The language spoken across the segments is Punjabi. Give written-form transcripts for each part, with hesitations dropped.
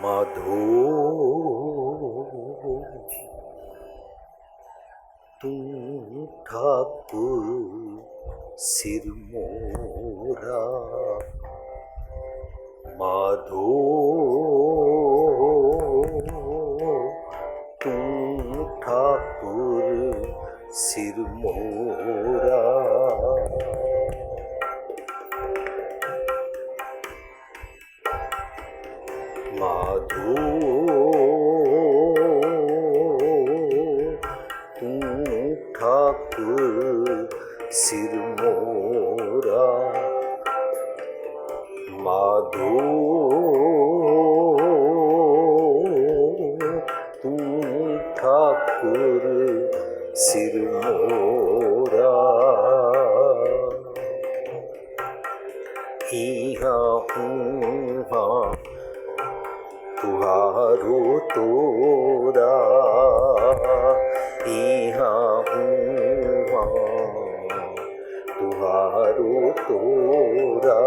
माधो तुम ठाकुर सिरमोरा, माधो तुम ठाकुर सिरमोरा। माधो तुम ठाकुर सिरमोरा, माधो तुम ठाकुर सिरमोरा। इहाँ उहाँ तुहारो तोरा, इहाँ उहाँ तुहारो तोरा।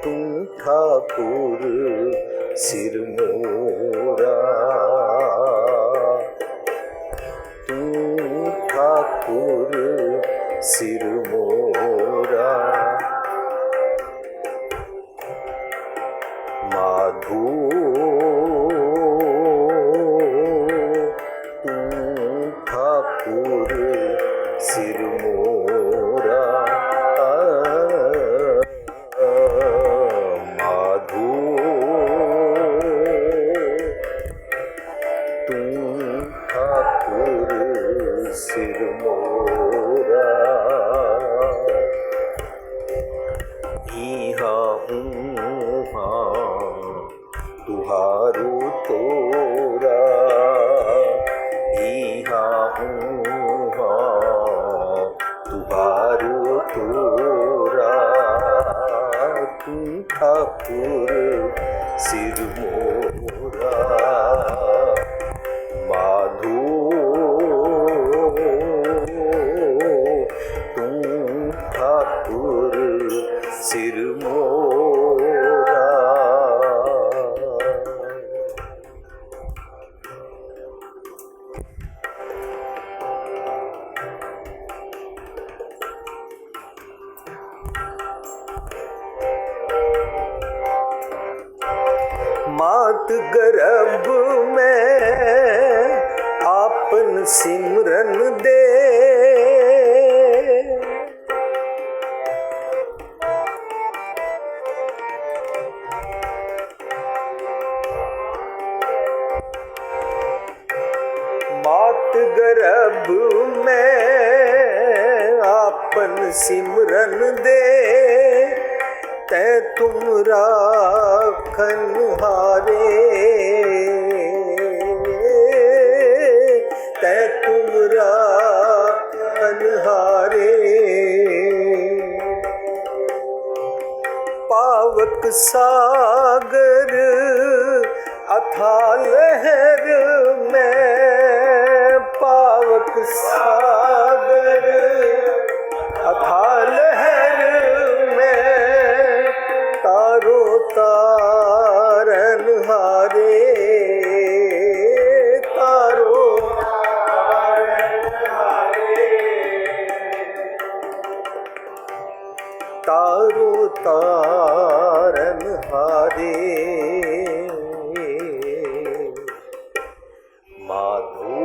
तुम ठाकुर सिरमोरा, तुम ठाकुर सिरमोरा। माधो तुम ठाकुर सिरमोरा, माधो तुम ठाकुर सिरमोरा। इहाँ उहाँ तुहारो तोरा, इहाँ उहाँ तुहारो तोरा। तुम ठाकुर सिरमोरा, माधो तुम ठाकुर सिरमोरा। मात गर्भ में आपन सिमरन दे, मात गर्भ में आपन सिमरन दे। तै तुम राखन हारे, तै तुम राखन हारे। पावक सागर अथाह लहर में, पावक सागर अथाह लहर में। तारो तारन हारे, तारो तारन हारे। तारो तारन हारे। माधो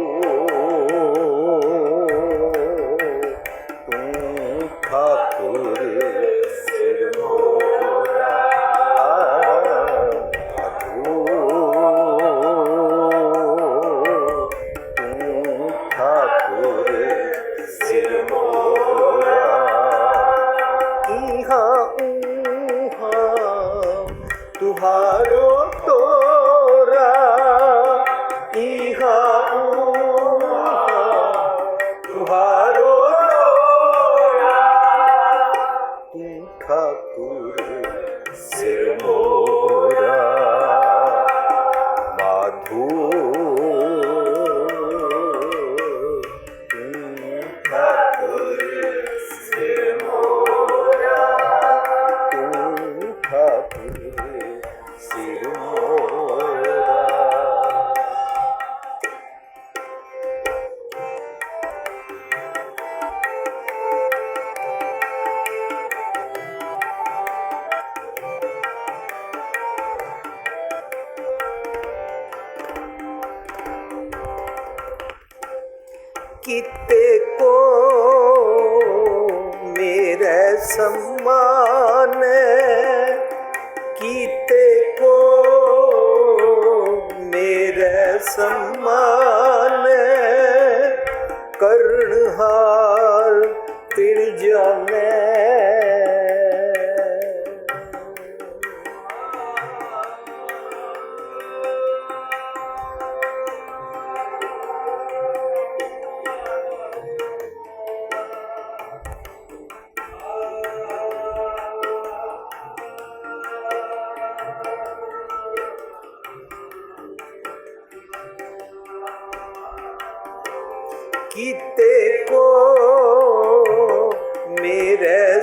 तुम ठाकुर सिरमोरा, माधो तुम ठाकुर सिरमोरा। इहाँ उहाँ तुहारो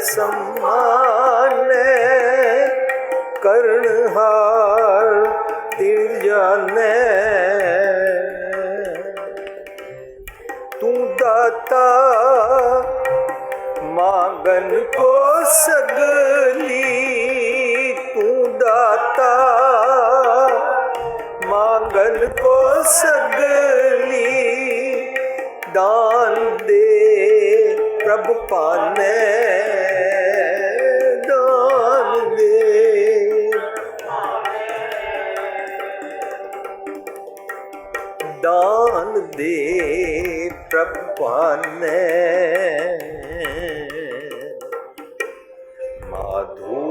सम्माने कर्णहार तिर जाने तू दाता मांगन को सगली तू दाता मांगन को सगली दान दे प्रभु पाने दान दे दान दे प्रभु पाने माधो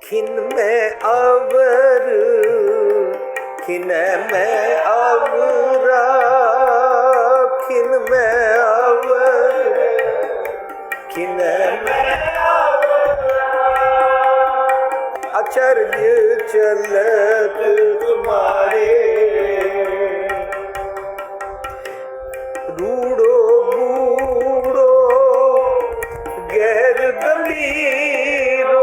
खिन में अवर खिन में अवरा खिन में अवर खिन में आश्चर्य चलत तुम्हारे रूड़ो बूढ़ो गैर गंभीरो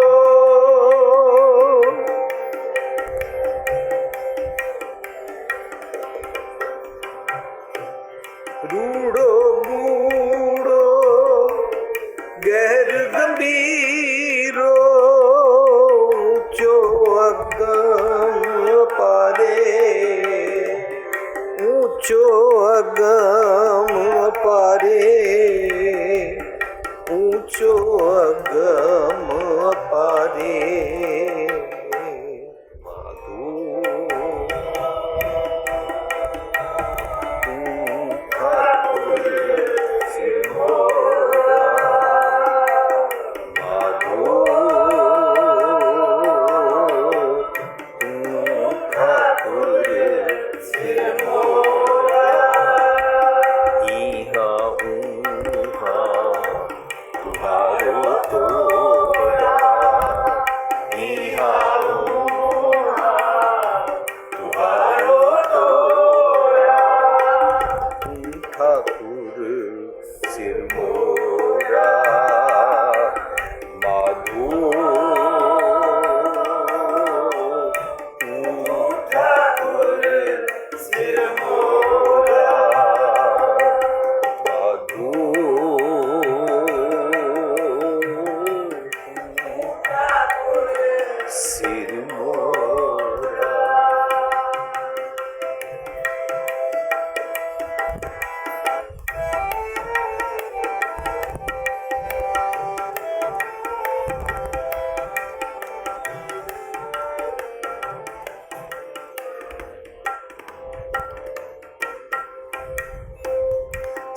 रूड़ो बूढ़ो गैर गंभीरो ऊंचो अगम पारे ऊंचो अगम पारे ऊंचो अगम पारे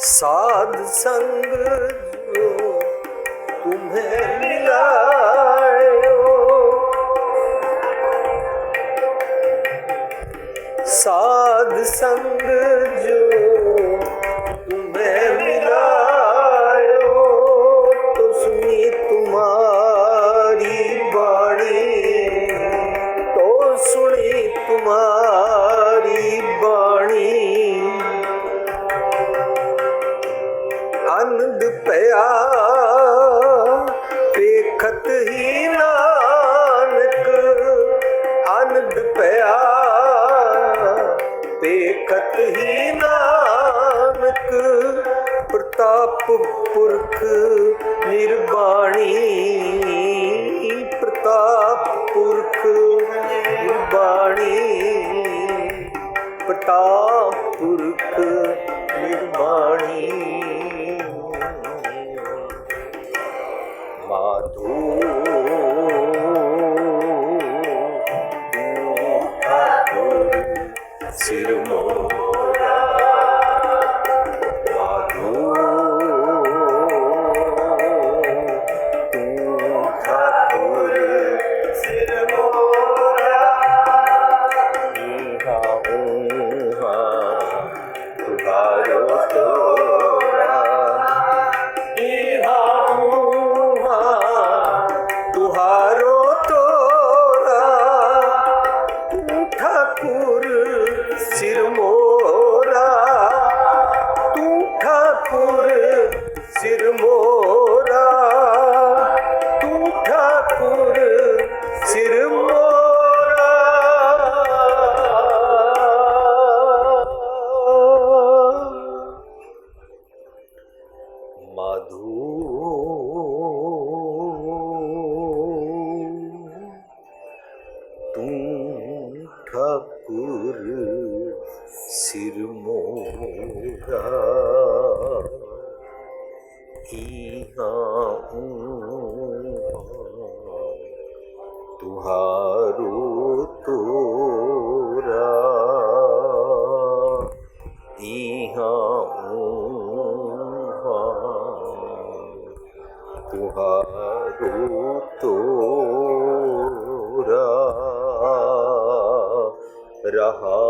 साध संग जो तुम्हें मिलायो साध संग जो तुम्हें मिलायो, तो सुनी तुम्हारी बाणी, तो सुनी तुम्हारी बाणी। आनंद पया पेखत ही नानक, आनंद पया पेखत ही नानक। प्रताप पुरख निर्वाणी, प्रताप पुरख निर्वाणी, प्रताप पुरख निर्वाणी। माधो सिर मोरा, माधो तू ठाकुर सिर मोरा। ईहा ऊहा तुहारो तोरा, ईहा ऊहा तुहारो तोरा। तू ठाकुर सिर मोरा, तू ठाकुर सिर मोरा, तू ठाकुर सिर मोरा। माधो तू ठाकुर सिर मोरा। ईहा ऊहा तुहारो तोरा, ईहा ऊहा तुहारो तोरा। रहाओ।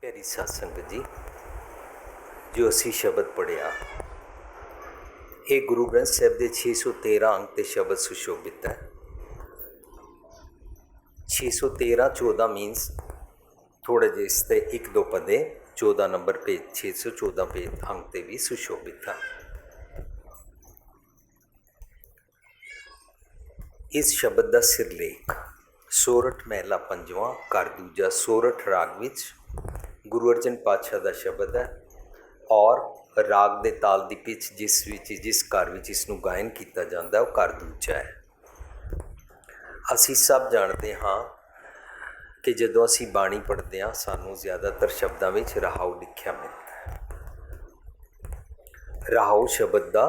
प्यारी साध संगत जी, जो असी शब्द पढ़िया, ये गुरु ग्रंथ साहिब के 613 अंक ते शब्द सुशोभित है। 613 14 मीनस थोड़े जे इस ते 1-2 पदे 14 नंबर पेज 614 पेज अंक ते भी सुशोभित है। इस शब्द का सिरलेख सोरठ महला 5वां घर दूजा सोरठ राग विच गुरु अर्जन पातशाह का शब्द है और राग दे ताल दी पिच जिस घर विच इसनूं गायन किया जाता है वह घर दूजा है। असी सब जानते हाँ कि जदों असी बाणी पढ़ते हैं सानूं ज़्यादातर शब्दों में रहाऊ लिखा मिलता है। रहाऊ शब्द का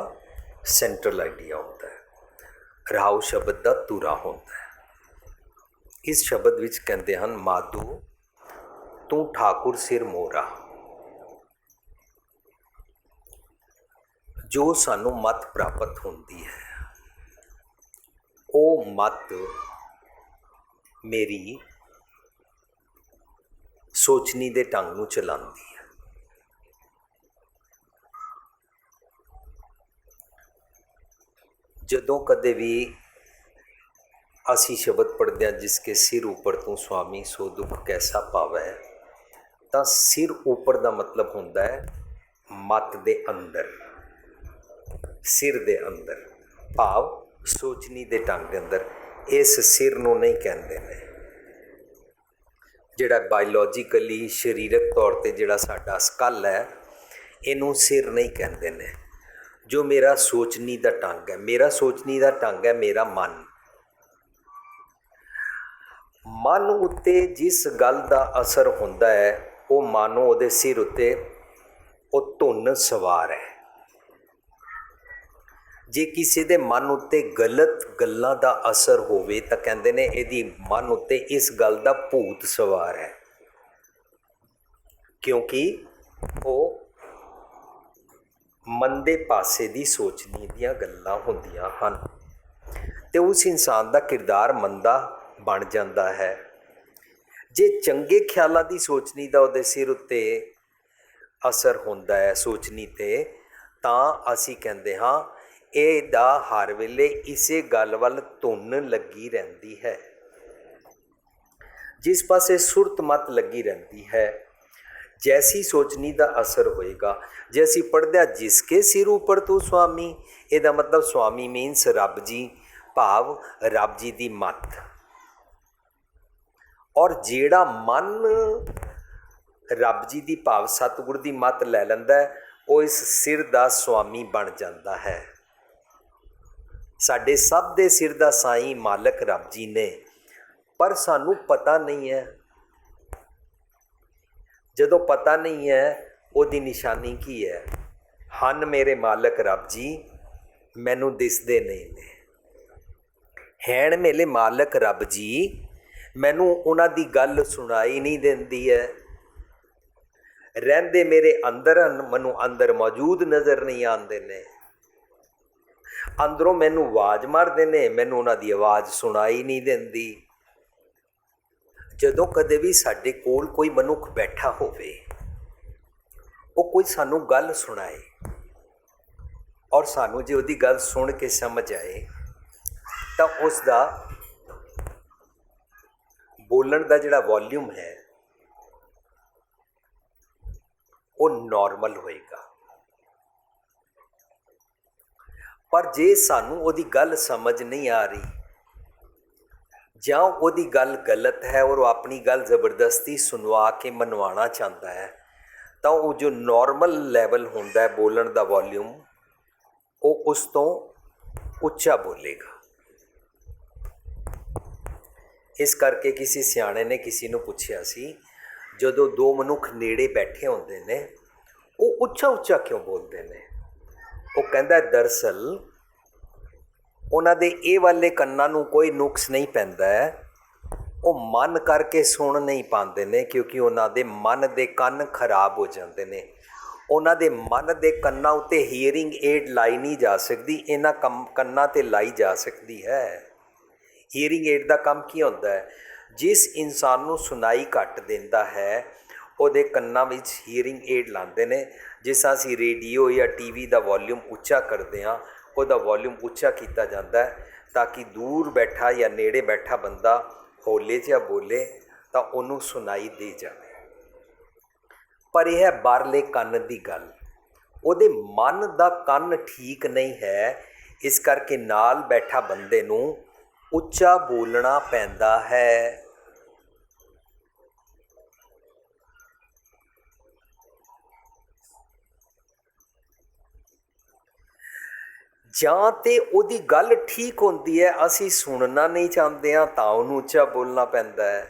सेंट्रल आइडिया होता है, रहाऊ शब्द का तुरा होता है। इस शब्द विच कहते हैं माधो तू ठाकुर सिर मोरा। जो सानू मत प्राप्त होती है वो मत मेरी सोचनी दे ढंग नूं चलाती है। जदों कदे भी असी शब्द पढ़ते हैं जिसके सिर ऊपर तू स्वामी सो दुख कैसा पावै, तो सिर ऊपर का मतलब होता है मत दे अंदर, सिर दे अंदर भाव सोचनी दे ढंग के अंदर। इस सिर नूं नहीं कहते ने, जिहड़ा बायोलॉजिकली शरीरक तौर पर जिहड़ा साडा स्कल है इनू सिर नहीं कहते ने। जो मेरा सोचनी का ढंग है, मेरा सोचनी का ढंग है मेरा मन। मन उत्ते जिस गल का असर होता है वो मानो उहदे सिर उत्ते वो धुन सवार है। जे किसी दे मन उत्ते गलत गल्लां दा असर होवे तो कहते ने इहदी मन उत्ते इस गल दा भूत सवार है, क्योंकि वो मंदे पासे दी सोचनी दियां गल्लां हुंदियां हन। ਤੇ ਉਸ ਇਨਸਾਨ ਦਾ ਕਿਰਦਾਰ ਮੰਦਾ ਬਣ ਜਾਂਦਾ ਹੈ। ਜੇ ਚੰਗੇ ਖਿਆਲਾਂ ਦੀ ਸੋਚਣੀ ਦਾ ਉਹਦੇ ਸਿਰ ਉੱਤੇ ਅਸਰ ਹੁੰਦਾ ਹੈ ਸੋਚਣੀ 'ਤੇ, ਤਾਂ ਅਸੀਂ ਕਹਿੰਦੇ ਹਾਂ ਇਹਦਾ ਹਰ ਵੇਲੇ ਇਸੇ ਗੱਲ ਵੱਲ ਧੁਨ ਲੱਗੀ ਰਹਿੰਦੀ ਹੈ। जिस पासे सुरत मत लगी रहती है, जैसी सोचनी का असर होएगा। जैसी पढ़दे जिसके सिर ऊपर तू स्वामी, ਇਹਦਾ मतलब स्वामी मीनस रब जी, भाव रब जी की मत। और जेड़ा मन रब जी की भाव सतगुर की मत लै लैंदा है, वो इस सिर का स्वामी बन जाता है। साडे सब दे सिर का साई मालक रब जी ने, पर सानू पता नहीं है। जदों पता नहीं है उसकी निशानी की है? हन मेरे मालक रब जी मैनू दिसदे नहीं ने, हैन मेरे मालक रब जी मैनू उन्हां दी गल सुनाई नहीं देंदी है। रहंदे मेरे अंदर मैनू अंदर मौजूद नज़र नहीं आते ने, अंदरों मैनू आवाज़ मारदे ने, मैनू उन्हां दी आवाज़ सुनाई नहीं देंदी। जदों कदे भी साडे कोल कोई मनुख बैठा होवे, वो कोई सानू गल सुनाए और सानू जे उहदी गल सुन के समझ आए, तो उसका बोलण दा जिहड़ा वॉल्यूम है वो नॉर्मल होएगा। पर जे सानू उहदी गल समझ नहीं आ रही, ਜਾਂ ਉਹਦੀ ਗੱਲ ਗਲਤ ਹੈ और वो अपनी गल ज़बरदस्ती सुनवा के मनवाना चाहता है, तो वो जो नॉर्मल लैवल होंदा है बोलण दा वॉल्यूम, वो उस तो उच्चा बोलेगा। इस करके किसी सियाणे ने किसी नूं पुछया सी, जदों दो मनुख नेड़े बैठे होंदे ने वो उच्चा उच्चा क्यों बोलते हैं? वो कहंदा दरअसल उन्हां दे ये वाले कन्नां नूं कोई नुक्स नहीं पैंदा है, वो मन करके सुन नहीं पाते ने, क्योंकि उन्हां दे मन दे कन्न खराब हो जाते हैं। उन्हां दे मन दे कन्नां उत्ते हीयरिंग एड लाई नहीं जा सकती, इन्हां कन्नां ते लाई जा सकती है। हीयरिंग एड का काम की होंदा है? जिस इंसान नूं सुनाई घट देंदा है ਉਹਦੇ ਕੰਨਾਂ ਵਿੱਚ ਹੀਅਰਿੰਗ ਏਡ ਲਾਉਂਦੇ ਨੇ। ਜਿਸ ਤਰ੍ਹਾਂ ਅਸੀਂ ਰੇਡੀਓ ਜਾਂ ਟੀਵੀ ਦਾ ਵੋਲਿਊਮ ਉੱਚਾ ਕਰਦੇ ਹਾਂ, ਉਹਦਾ ਵੋਲਿਊਮ ਉੱਚਾ ਕੀਤਾ ਜਾਂਦਾ ਹੈ ਤਾਂ ਕਿ ਦੂਰ ਬੈਠਾ ਜਾਂ ਨੇੜੇ ਬੈਠਾ ਬੰਦਾ ਹੌਲੇ ਜਿਹਾ ਬੋਲੇ ਤਾਂ ਉਹਨੂੰ ਸੁਣਾਈ ਦੇ ਜਾਵੇ। ਪਰ ਇਹ ਹੈ ਬਾਹਰਲੇ ਕੰਨ ਦੀ ਗੱਲ, ਉਹਦੇ ਮਨ ਦਾ ਕੰਨ ਠੀਕ ਨਹੀਂ ਹੈ, ਇਸ ਕਰਕੇ ਨਾਲ ਬੈਠਾ ਬੰਦੇ ਨੂੰ ਉੱਚਾ ਬੋਲਣਾ ਪੈਂਦਾ ਹੈ। ਜਾਂ ਤੇ ਉਹਦੀ ਗੱਲ ਠੀਕ ਹੁੰਦੀ ਹੈ, ਅਸੀਂ ਸੁਣਨਾ ਨਹੀਂ ਚਾਹੁੰਦੇ ਹਾਂ ਤਾਂ ਉਹਨੂੰ ਉੱਚਾ ਬੋਲਣਾ ਪੈਂਦਾ ਹੈ,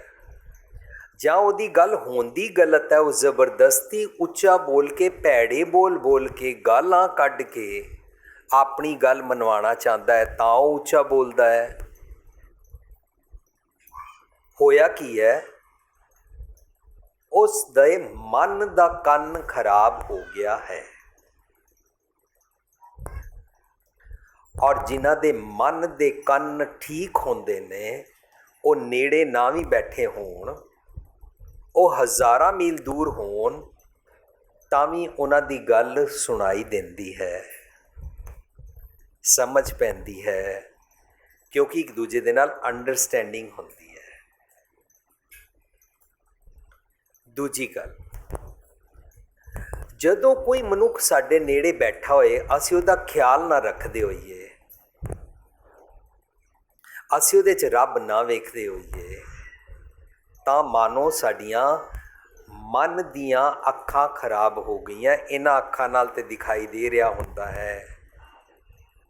ਜਾਂ ਉਹਦੀ ਗੱਲ ਹੁੰਦੀ ਗਲਤ ਹੈ, ਉਹ ਜ਼ਬਰਦਸਤੀ ਉੱਚਾ ਬੋਲ ਕੇ ਭੈੜੇ ਬੋਲ ਕੇ ਗਾਲਾਂ ਕੱਢ ਕੇ ਆਪਣੀ ਗੱਲ ਮਨਵਾਉਣਾ ਚਾਹੁੰਦਾ ਹੈ ਤਾਂ ਉਹ ਉੱਚਾ ਬੋਲਦਾ ਹੈ। ਹੋਇਆ ਕੀ ਹੈ, ਉਸ ਦੇ ਮਨ ਦਾ ਕੰਨ ਖਰਾਬ ਹੋ ਗਿਆ ਹੈ। और जिन्हां दे मन दे कन्न ठीक होंदे ने, वो नेड़े ना भी बैठे होण, वो हज़ारां मील दूर होण तां भी उन्हां दी गल सुनाई देंदी है, समझ पैंदी है, क्योंकि एक दूजे दे नाल अंडरस्टैंडिंग होंदी है। दूजी गल, जदों कोई मनुख साडे नेड़े बैठा होए, असीं उहदा ख्याल ना रखदे होईए, ਅਸੀਂ ਉਹਦੇ 'ਚ ਰੱਬ ਨਾ ਵੇਖਦੇ ਹੋਈਏ, ਤਾਂ ਮਾਨੋ ਸਾਡੀਆਂ ਮਨ ਦੀਆਂ ਅੱਖਾਂ ਖਰਾਬ ਹੋ ਗਈਆਂ। ਇਹਨਾਂ ਅੱਖਾਂ ਨਾਲ ਤੇ ਦਿਖਾਈ ਦੇ ਰਿਹਾ ਹੁੰਦਾ ਹੈ,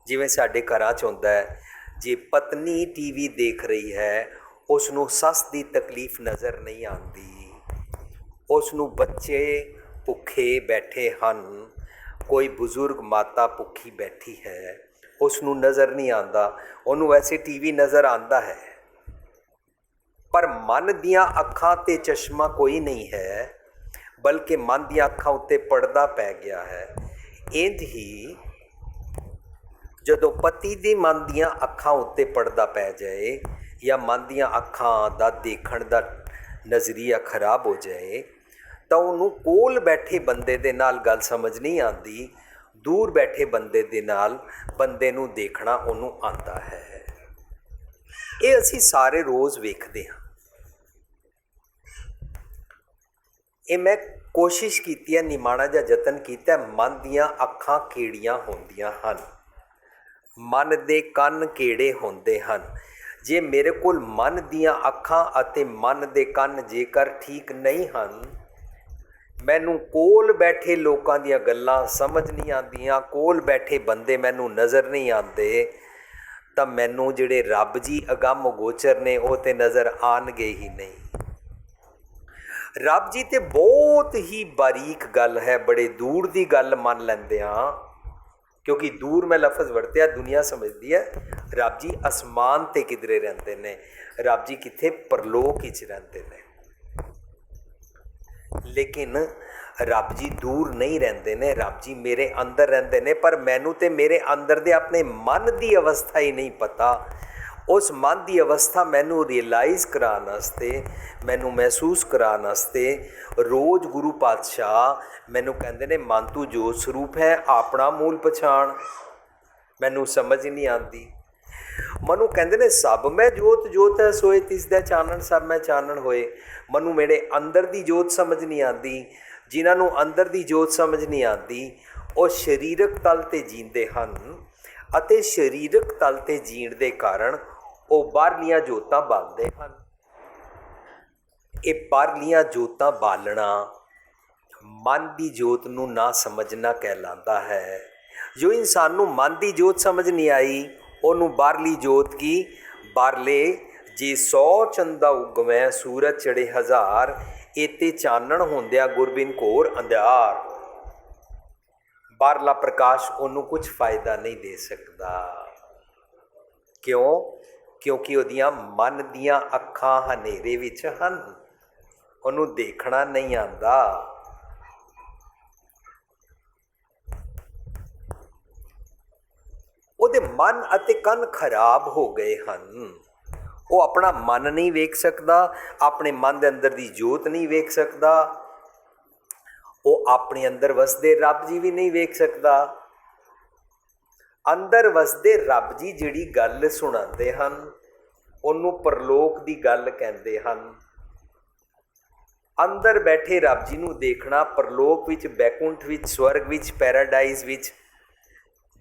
ਜਿਵੇਂ ਸਾਡੇ ਘਰਾਂ 'ਚ ਹੁੰਦਾ ਹੈ, ਜੇ ਪਤਨੀ ਟੀਵੀ ਦੇਖ ਰਹੀ ਹੈ, ਉਸ ਨੂੰ ਸੱਸ ਦੀ ਤਕਲੀਫ ਨਜ਼ਰ ਨਹੀਂ ਆਉਂਦੀ, ਉਸ ਨੂੰ ਬੱਚੇ ਭੁੱਖੇ ਬੈਠੇ ਹਨ, ਕੋਈ ਬਜ਼ੁਰਗ ਮਾਤਾ ਭੁੱਖੀ ਬੈਠੀ ਹੈ, ਉਸ ਨੂੰ ਨਜ਼ਰ ਨਹੀਂ ਆਉਂਦਾ, ਉਹਨੂੰ ਵੈਸੇ ਟੀਵੀ ਨਜ਼ਰ ਆਉਂਦਾ ਹੈ, ਪਰ ਮਨ ਦੀਆਂ ਅੱਖਾਂ 'ਤੇ ਚਸ਼ਮਾ ਕੋਈ ਨਹੀਂ ਹੈ, ਬਲਕਿ ਮਨ ਦੀਆਂ ਅੱਖਾਂ ਉੱਤੇ ਪਰਦਾ ਪੈ ਗਿਆ ਹੈ। ਇੰਝ ਹੀ ਜਦੋਂ ਪਤੀ ਦੀ ਮਨ ਦੀਆਂ ਅੱਖਾਂ ਉੱਤੇ ਪਰਦਾ ਪੈ ਜਾਏ ਜਾਂ ਮਨ ਦੀਆਂ ਅੱਖਾਂ ਦਾ ਦੇਖਣ ਦਾ ਨਜ਼ਰੀਆ ਖਰਾਬ ਹੋ ਜਾਏ ਤਾਂ ਉਹਨੂੰ ਕੋਲ ਬੈਠੇ ਬੰਦੇ ਦੇ ਨਾਲ ਗੱਲ ਸਮਝ ਨਹੀਂ ਆਉਂਦੀ, ਦੂਰ ਬੈਠੇ ਬੰਦੇ ਦੇ ਨਾਲ ਬੰਦੇ ਨੂੰ ਦੇਖਣਾ ਉਹਨੂੰ ਆਉਂਦਾ ਹੈ। ਇਹ ਅਸੀਂ ਸਾਰੇ ਰੋਜ਼ ਵੇਖਦੇ ਹਾਂ। ਇਹ ਮੈਂ ਕੋਸ਼ਿਸ਼ ਕੀਤੀ ਹੈ, ਨਿਮਾਣਾ ਜਿਹਾ ਯਤਨ ਕੀਤਾ। ਮਨ ਦੀਆਂ ਅੱਖਾਂ ਕਿਹੜੀਆਂ ਹੁੰਦੀਆਂ ਹਨ, ਮਨ ਦੇ ਕੰਨ ਕਿਹੜੇ ਹੁੰਦੇ ਹਨ। ਜੇ ਮੇਰੇ ਕੋਲ ਮਨ ਦੀਆਂ ਅੱਖਾਂ ਅਤੇ ਮਨ ਦੇ ਕੰਨ ਜੇਕਰ ਠੀਕ ਨਹੀਂ ਹਨ, ਮੈਨੂੰ ਕੋਲ ਬੈਠੇ ਲੋਕਾਂ ਦੀਆਂ ਗੱਲਾਂ ਸਮਝ ਨਹੀਂ ਆਉਂਦੀਆਂ, ਕੋਲ ਬੈਠੇ ਬੰਦੇ ਮੈਨੂੰ ਨਜ਼ਰ ਨਹੀਂ ਆਉਂਦੇ, ਤਾਂ ਮੈਨੂੰ ਜਿਹੜੇ ਰੱਬ ਜੀ ਅਗੰਮ ਗੋਚਰ ਨੇ ਉਹ ਤੇ ਨਜ਼ਰ ਆਉਣਗੇ ਹੀ ਨਹੀਂ। ਰੱਬ ਜੀ ਤੇ ਬਹੁਤ ਹੀ ਬਾਰੀਕ ਗੱਲ ਹੈ, ਬੜੇ ਦੂਰ ਦੀ ਗੱਲ ਮੰਨ ਲੈਂਦੇ ਹਾਂ, ਕਿਉਂਕਿ ਦੂਰ ਮੈਂ ਲਫ਼ਜ਼ ਵਰਤਿਆ, ਦੁਨੀਆ ਸਮਝਦੀ ਹੈ ਰੱਬ ਜੀ ਅਸਮਾਨ ਤੇ ਕਿਧਰੇ ਰਹਿੰਦੇ ਨੇ, ਰੱਬ ਜੀ ਕਿੱਥੇ ਪਰਲੋਕ ਵਿੱਚ ਰਹਿੰਦੇ ਨੇ। ਲੇਕਿਨ ਰੱਬ ਜੀ ਦੂਰ ਨਹੀਂ ਰਹਿੰਦੇ ਨੇ, ਰੱਬ ਜੀ ਮੇਰੇ ਅੰਦਰ ਰਹਿੰਦੇ ਨੇ। ਪਰ ਮੈਨੂੰ ਤੇ ਮੇਰੇ ਅੰਦਰ ਦੇ ਆਪਣੇ ਮਨ ਦੀ ਅਵਸਥਾ ਹੀ ਨਹੀਂ ਪਤਾ। ਉਸ ਮਨ ਦੀ ਅਵਸਥਾ ਮੈਨੂੰ ਰਿਅਲਾਈਜ਼ ਕਰਾਉਣ ਵਾਸਤੇ, ਮੈਨੂੰ ਮਹਿਸੂਸ ਕਰਾਉਣ ਵਾਸਤੇ ਰੋਜ਼ ਗੁਰੂ ਪਾਤਸ਼ਾਹ ਮੈਨੂੰ ਕਹਿੰਦੇ ਨੇ, ਮਨ ਤੂੰ ਜੋਤ ਸਰੂਪ ਹੈ, ਆਪਣਾ ਮੂਲ ਪਛਾਣ। ਮੈਨੂੰ ਸਮਝ ਨਹੀਂ ਆਉਂਦੀ। ਮਨੂੰ ਕਹਿੰਦੇ ਨੇ ਸਭ ਮੈਂ ਜੋਤ ਜੋਤ ਹੈ ਸੋਏ ਤਿਸ ਦਾ ਚਾਨਣ, ਸਭ ਮੈਂ ਚਾਨਣ ਹੋਏ। ਮੈਨੂੰ ਮੇਰੇ ਅੰਦਰ ਦੀ ਜੋਤ ਸਮਝ ਨਹੀਂ ਆਉਂਦੀ। ਜਿਨ੍ਹਾਂ ਨੂੰ ਅੰਦਰ ਦੀ ਜੋਤ ਸਮਝ ਨਹੀਂ ਆਉਂਦੀ ਉਹ ਸਰੀਰਕ ਤਲ 'ਤੇ ਜੀਂਦੇ ਹਨ, ਅਤੇ ਸਰੀਰਕ ਤਲ 'ਤੇ ਜੀਣ ਦੇ ਕਾਰਨ ਉਹ ਬਾਹਰਲੀਆਂ ਜੋਤਾਂ ਬਾਲਦੇ ਹਨ। ਇਹ ਬਾਹਰਲੀਆਂ ਜੋਤਾਂ ਬਾਲਣਾ ਮਨ ਦੀ ਜੋਤ ਨੂੰ ਨਾ ਸਮਝਣਾ ਕਹਿਲਾਂਦਾ ਹੈ। ਜੋ ਇਨਸਾਨ ਨੂੰ ਮਨ ਦੀ ਜੋਤ ਸਮਝ ਨਹੀਂ ਆਈ, ਉਹਨੂੰ ਬਾਹਰਲੀ ਜੋਤ ਕੀ ਬਾਹਰਲੇ ਜੇ 100 ਚੰਦਾ ਉਗਵੈ ਸੂਰਜ ਚੜੇ ਹਜ਼ਾਰ, ਇਤੇ ਚਾਨਣ ਹੁੰਦਿਆ ਗੁਰਬਿਨ ਘੋਰ ਅੰਧਿਆਰ। ਬਾਹਰਲਾ ਪ੍ਰਕਾਸ਼ ਉਹਨੂੰ ਕੁਝ ਫਾਇਦਾ ਨਹੀਂ ਦੇ ਸਕਦਾ। ਕਿਉਂ? ਕਿਉਂਕਿ ਉਹਦੀਆਂ ਮਨ ਦੀਆਂ ਅੱਖਾਂ ਹਨੇਰੇ ਵਿੱਚ ਹਨ, ਉਹਨੂੰ ਦੇਖਣਾ ਨਹੀਂ ਆਉਂਦਾ। ਉਹਦੇ ਮਨ ਅਤੇ ਕੰਨ ਖਰਾਬ ਹੋ ਗਏ ਹਨ। ਉਹ ਆਪਣਾ ਮਨ ਨਹੀਂ ਵੇਖ ਸਕਦਾ, ਆਪਣੇ ਮਨ ਦੇ ਅੰਦਰ ਦੀ ਜੋਤ ਨਹੀਂ ਵੇਖ ਸਕਦਾ, ਉਹ ਆਪਣੇ ਅੰਦਰ ਵਸਦੇ ਰੱਬ ਜੀ ਵੀ ਨਹੀਂ ਵੇਖ ਸਕਦਾ। ਅੰਦਰ ਵਸਦੇ ਰੱਬ ਜੀ ਜਿਹੜੀ ਗੱਲ ਸੁਣਾਉਂਦੇ ਹਨ ਉਹਨੂੰ ਪਰਲੋਕ ਦੀ ਗੱਲ ਕਹਿੰਦੇ ਹਨ। ਅੰਦਰ ਬੈਠੇ ਰੱਬ ਜੀ ਨੂੰ ਦੇਖਣਾ ਪਰਲੋਕ ਵਿੱਚ, ਬੈਕੁੰਠ ਵਿੱਚ, ਸਵਰਗ ਵਿੱਚ, ਪੈਰਾਡਾਈਜ਼ ਵਿੱਚ,